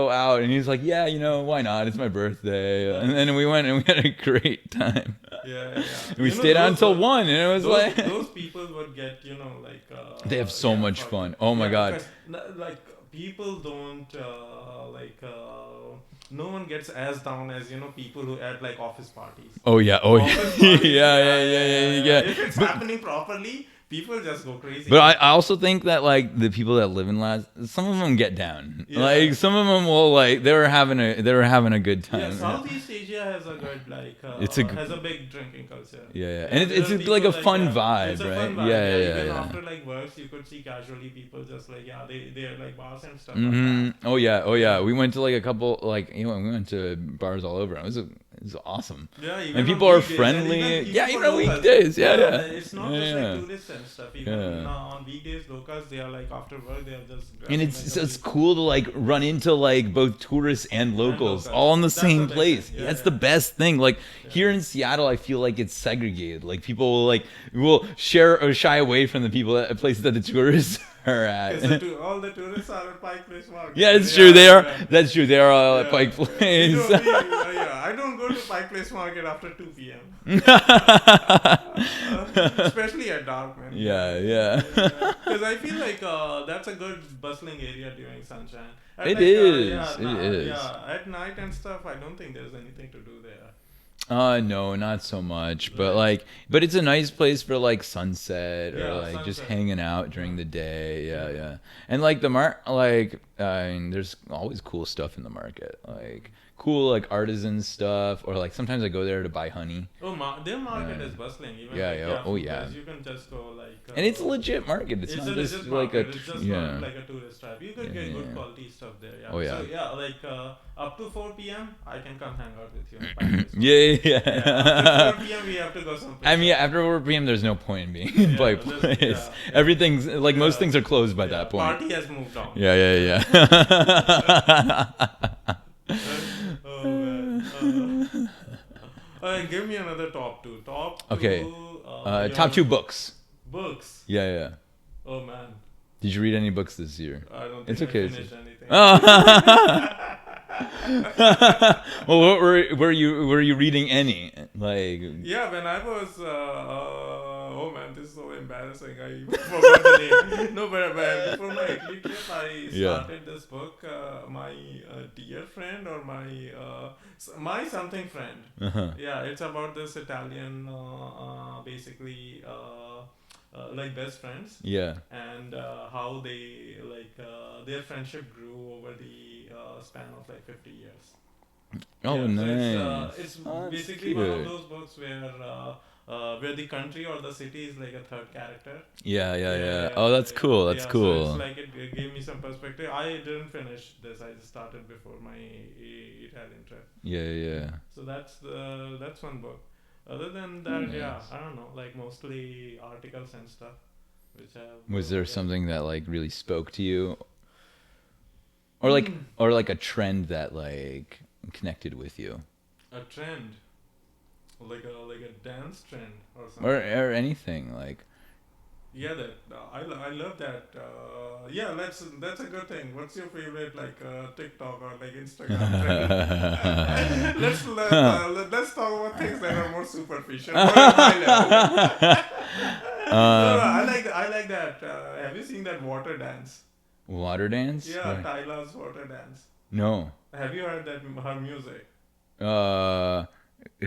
out. And he's like, yeah, why not? It's my birthday. And then we went and we had a great time. Yeah. We stayed out until 1, and it was like those people would get, they have so much fun. Oh my god. Like people don't no one gets as down as people who at like office parties. Oh yeah. Yeah. If it's happening properly, people just go crazy. But I also think that like the people that live in Laos, some of them get down. Yeah. Like some of them will like they were having a good time. Yeah, Southeast Asia has a good has a big drinking culture. Yeah. And it's like a fun vibe, it's a right? Fun vibe. Yeah. After like works, you could see casually people just like they're like bars and stuff. Mm-hmm. Like that. Oh yeah. We went to like a couple we went to bars all over. It was awesome. Yeah, and people are friendly. Even on weekdays. Yeah. It's not just like tourists and stuff. Even on weekdays, locals, they are like after work, they are just. And it's cool to like run into like both tourists and locals all in the same place. That's the best thing. Like here in Seattle, I feel like it's segregated. Like people will share or shy away from the people at places that the tourists are at. All the tourists are at Pike Place Market. Yeah, it's true. They are. That's true. They are all at Pike Place. I don't go to Pike Place Market after 2 p.m. Especially at dark, man. Yeah. Because I feel like that's a good bustling area during sunshine. It is. Yeah, at night and stuff, I don't think there's anything to do there. No, not so much. But it's a nice place for like sunset or like just hanging out during the day. Yeah. And like there's always cool stuff in the market. Like cool like artisan stuff, or like sometimes I go there to buy honey. Their market is bustling. Even you can just go like. And it's a legit market. It's not just like a. It's just not like a tourist trap. You could get good quality stuff there. Yeah. Oh yeah. So like up to 4 p.m. I can come hang out with you. Yeah. After 4 p.m. we have to go someplace. I mean, after 4 p.m. there's no point in being in Pike Place. Everything's like most things are closed by that point. Party has moved on. Yeah. Give me another top 2. Okay. Top 2 books. Books. Yeah. Oh man. Did you read any books this year? I don't think it's okay. I finished anything. Well, what were you reading any? Like. Yeah, when I was. Oh man, this is so embarrassing. I even forgot the name. No, but before my Italy trip, I started this book. My dear friend or my something friend. Uh-huh. Yeah, it's about this Italian, basically. Like best friends. Yeah. And how they their friendship grew over the span of like 50 years. Oh, nice. It's basically cute. One of those books where the country or the city is like a third character. Yeah. Oh, that's cool. That's cool. So it's like it gave me some perspective. I didn't finish this. I just started before my Italian trip. Yeah. So that's one book. Other than that, I don't know, like mostly articles and stuff. Was there something that like really spoke to you, or like a trend that like connected with you? A trend, like a dance trend or something. Or anything like. Yeah, I love that. That's a good thing. What's your favorite TikTok or like Instagram trend? Let's talk about things that are more superficial. More high level. I like that. Have you seen that water dance? Water dance? Yeah, Tyla's water dance. No. Have you heard her music?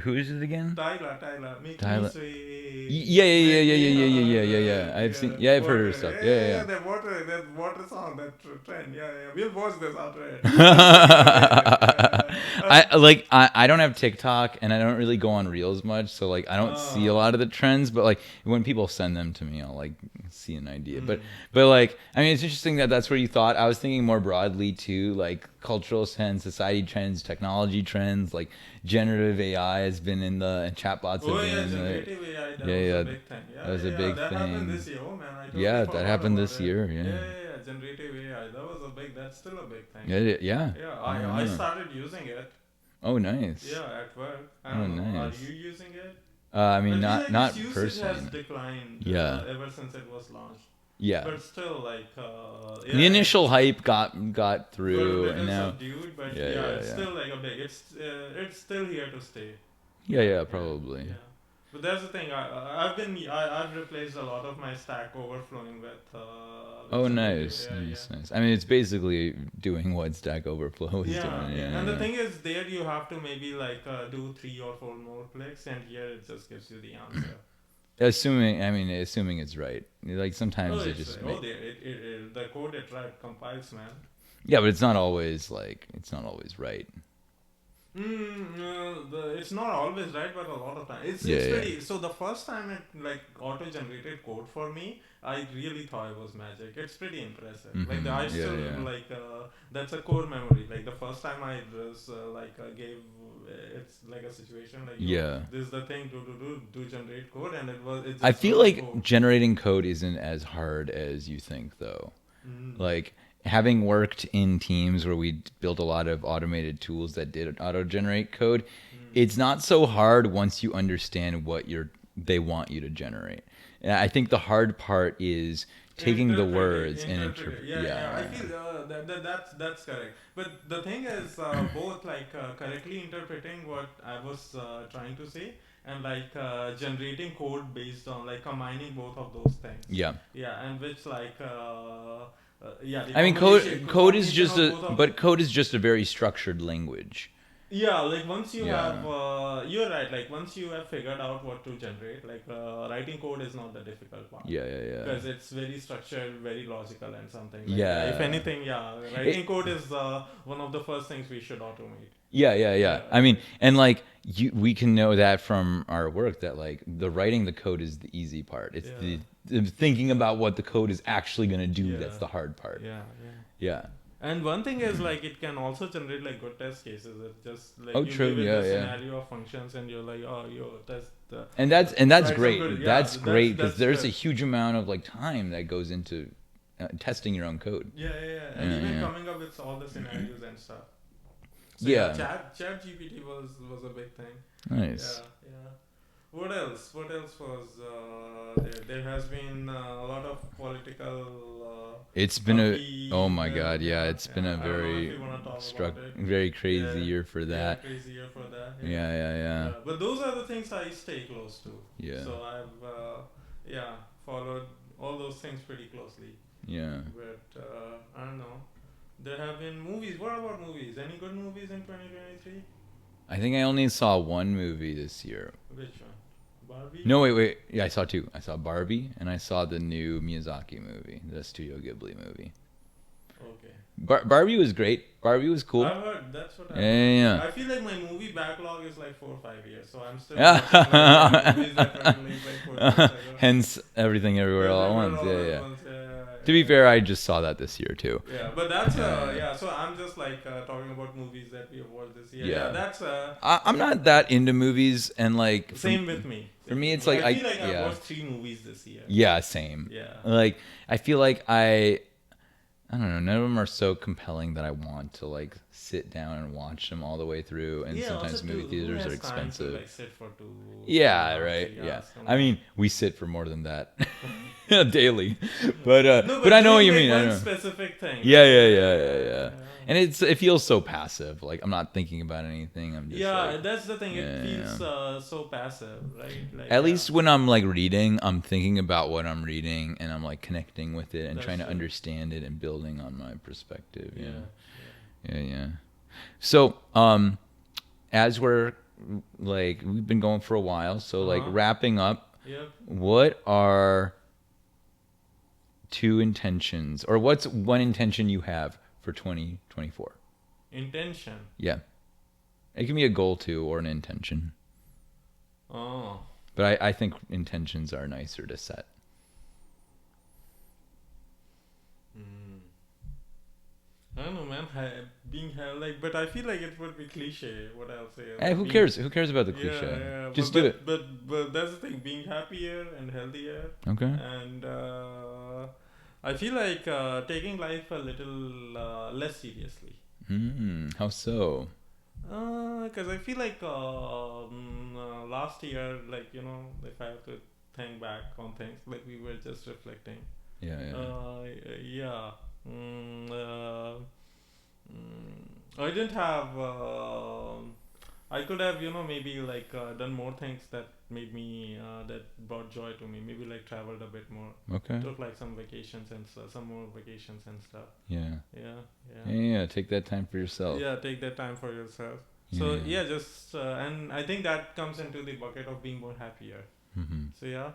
Who is it again? Tyler, make me Tyler. sway. Yeah. I've heard her stuff. Yeah. That water song, that trend. Yeah. We'll watch this after it. It's amazing. I don't have TikTok and I don't really go on Reels much, so like I don't see a lot of the trends, but like when people send them to me, I'll like see an idea. But like I mean, it's interesting that that's where you thought. I was thinking more broadly too, like cultural trends, society trends, technology trends, like generative AI has been in the and chatbots have been in the generative AI. That was a big thing. that was a big that thing. happened this year. Oh man, I totally Yeah, that forgot happened about this it. year. Generative AI. That was a big. That's still a big thing. Yeah. I started using it. Oh, nice. Yeah, at work. I don't know. Nice. Are you using it? I mean, But not its usage personally. has declined. Ever since it was launched. Yeah. But still, like the initial hype got through, and now subdued, but it's still like a big. It's still here to stay. Yeah, probably. Yeah. But that's the thing. I've replaced a lot of my Stack Overflowing with. Nice. I mean, it's basically doing what Stack Overflow is doing. And the thing is, there you have to maybe like do 3 or 4 more clicks, and here it just gives you the answer. Assuming it's right. Like sometimes it just. Right. The code it compiles, man. Yeah, but it's not always right. It's not always right, but a lot of time it's pretty. So the first time it like auto-generated code for me, I really thought it was magic. It's pretty impressive. Like I still like that's a core memory. Like the first time I was gave it's like a situation like this is the thing to generate code, and it was. I feel like generating code isn't as hard as you think, though. Like. Having worked in teams where we built a lot of automated tools that did auto-generate code, it's not so hard once you understand what they want you to generate. And I think the hard part is taking the words and interpreting. I feel that's correct. But the thing is, both like correctly interpreting what I was trying to say, and like generating code based on like combining both of those things. Yeah, and which like. I mean, code is just a very structured language. Yeah, like once you have, you're right. Like once you have figured out what to generate, like writing code is not the difficult part. Yeah. Because it's very structured, very logical, and something. Like if anything, writing code is one of the first things we should automate. Yeah. I mean, and like we can know that from our work that like the writing the code is the easy part. It's the thinking about what the code is actually going to do that's the hard part. Yeah. And one thing is like it can also generate like good test cases. It just like true. Give it scenario of functions, and you're like, test. And that's great. That's great because there's a huge amount of like time that goes into testing your own code. And even coming up with all the scenarios and stuff. So Chat GPT was a big thing. Nice. Yeah. What else was there? There has been a lot of political. It's been oh my god, it's been a very crazy year for that. Yeah. But those are the things I stay close to. Yeah. So I've followed all those things pretty closely. Yeah. But I don't know. There have been movies. What about movies? Any good movies in 2023? I think I only saw one movie this year. Which one? Barbie? No, wait. Yeah, I saw 2. I saw Barbie and I saw the new Miyazaki movie, the Studio Ghibli movie. Okay. Barbie was great. Barbie was cool. I heard. That's what I heard. Yeah. I feel like my movie backlog is like 4 or 5 years, so I'm still watching movies that are released like 4 or 5 years. Hence, Everything Everywhere All at Once. Yeah. To be fair, I just saw that this year too. Yeah, but that's so I'm just like talking about movies that we have watched this year. Yeah, that's. I'm not that into movies, and like. Same with me. For me, it's like I feel like I watched 3 movies this year. Yeah, same. Yeah. Like I feel like I don't know. None of them are so compelling that I want to like sit down and watch them all the way through. And sometimes movie theaters are expensive. To, like, sit for 2 right. Yeah. I mean, we sit for more than that daily. But I know what you mean. One specific thing. Yeah. And it feels so passive. Like I'm not thinking about anything. I'm just that's the thing. It feels so passive, right? Like, at least when I'm like reading, I'm thinking about what I'm reading and I'm like connecting with it and trying to understand it and building on my perspective. Yeah. So, as we're like we've been going for a while, so like wrapping up, Yep. what are two intentions, or what's one intention you have for 2024? Intention. Yeah. It can be a goal too, or an intention. Oh. But I think intentions are nicer to set. I don't know, man. But I feel like it would be cliche. What I'll say. Hey, who cares? Who cares about the cliche? Yeah. Just do it. But that's the thing. Being happier and healthier. Okay. And I feel like taking life a little less seriously. How so? Because I feel like last year, like, you know, if I have to think back on things, like we were just reflecting. Yeah. I didn't have. I could have, you know, maybe like done more things that made me that brought joy to me. Maybe like traveled a bit more. Okay. Took like some vacations and some more vacations and stuff. Yeah. Take that time for yourself. Yeah, take that time for yourself. So just and I think that comes into the bucket of being more happier. So yeah,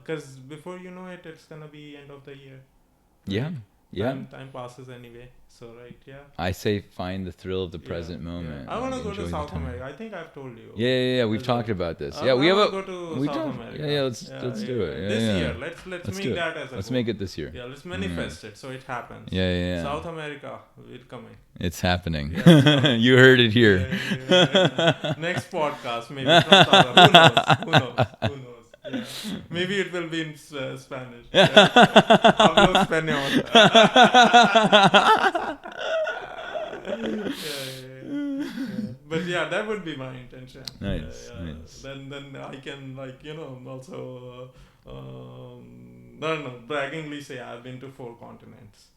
because before you know it, it's gonna be end of the year. Right? Yeah. Time passes anyway. So right, yeah. I say find the thrill of the present moment. Yeah. I want to go to South America. I think I've told you. Yeah. We've talked about this. We have a. Go to South America. Yeah. Let's do it. This year, let's make that as a. Let's make it this year. Yeah, let's manifest it so it happens. Yeah. South America, it's coming. It's happening. Yeah, you heard it here. Yeah. Next podcast, maybe from South America. Who knows? Yeah. Maybe it will be in Spanish. Hablo español. But yeah, that would be my intention. Nice. Then I can, like, you know, also I don't know, braggingly say I've been to 4 continents.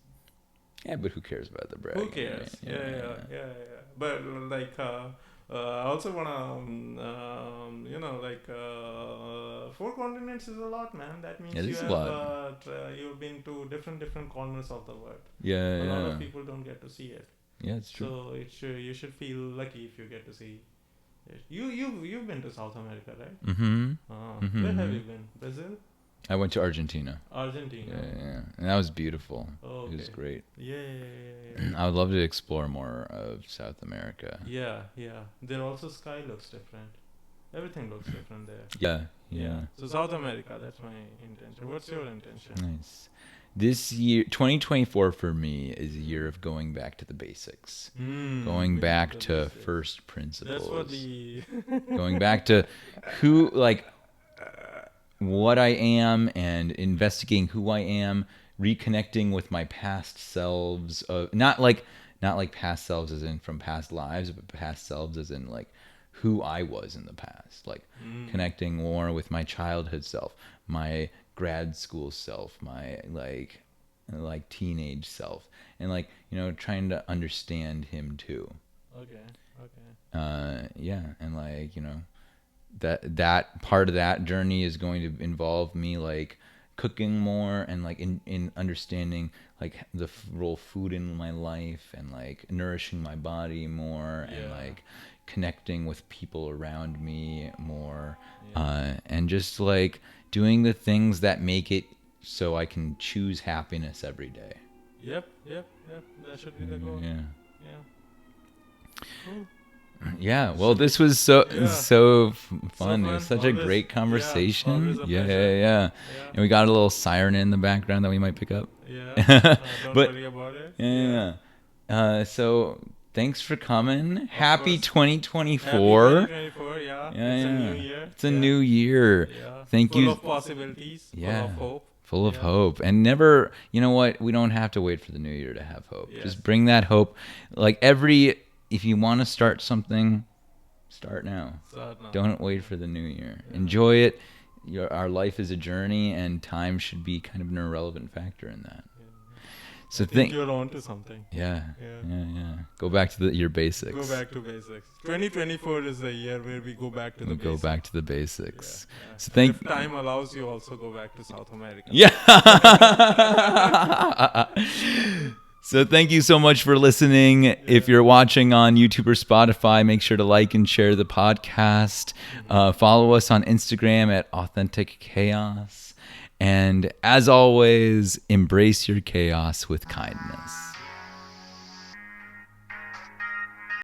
Yeah, but who cares about the bragging? Who cares? Right? Yeah. But like I also wanna, you know, like 4 continents is a lot, man. That means you've been to different corners of the world. Yeah. A lot of people don't get to see it. Yeah, it's true. So you should feel lucky if you get to see it. You've been to South America, right? Mm-hmm. Where have you been? Brazil? I went to Argentina. Yeah. And that was beautiful. Oh, okay. It was great. Yeah. I would love to explore more of South America. Yeah. There also sky looks different. Everything looks different there. Yeah. So South America, that's my intention. What's your intention? Nice. This year, 2024 for me is a year of going back to the basics. Going back to first principles. That's what the... going back to what I am and investigating who I am, reconnecting with my past selves. Not like past selves as in from past lives, but past selves as in like who I was in the past. Like connecting more with my childhood self, my grad school self, my like teenage self, and like, you know, trying to understand him too. Okay. And like, you know, that part of that journey is going to involve me like cooking more and like in understanding like the role of food in my life and like nourishing my body more and like connecting with people around me more, and just like doing the things that make it so I can choose happiness every day. Yep. That should be the goal. Yeah. Cool. Yeah, well, this was so fun. So It was such a great conversation. Yeah. And we got a little siren in the background that we might pick up. Yeah. Don't worry about it. Yeah. So thanks for coming. Happy 2024. Happy 2024. Yeah. Yeah. It's a new year. It's a new year. Yeah. Thank you. Full of possibilities. Yeah. Full of hope. Full of hope. And never, you know what? We don't have to wait for the new year to have hope. Yes. Just bring that hope. Like if you want to start something, start now. Don't wait for the new year. Yeah. Enjoy it. Our life is a journey, and time should be kind of an irrelevant factor in that. So I think you're on to something. Yeah. Go back to your basics. Go back to basics. 2024 is the year where we go back to the basics. Go back to the basics. Yeah. So if time allows, you also go back to South America. Yeah. So thank you so much for listening. Yeah. If you're watching on YouTube or Spotify, make sure to like and share the podcast. Follow us on Instagram at Authentic Chaos. And as always, embrace your chaos with kindness.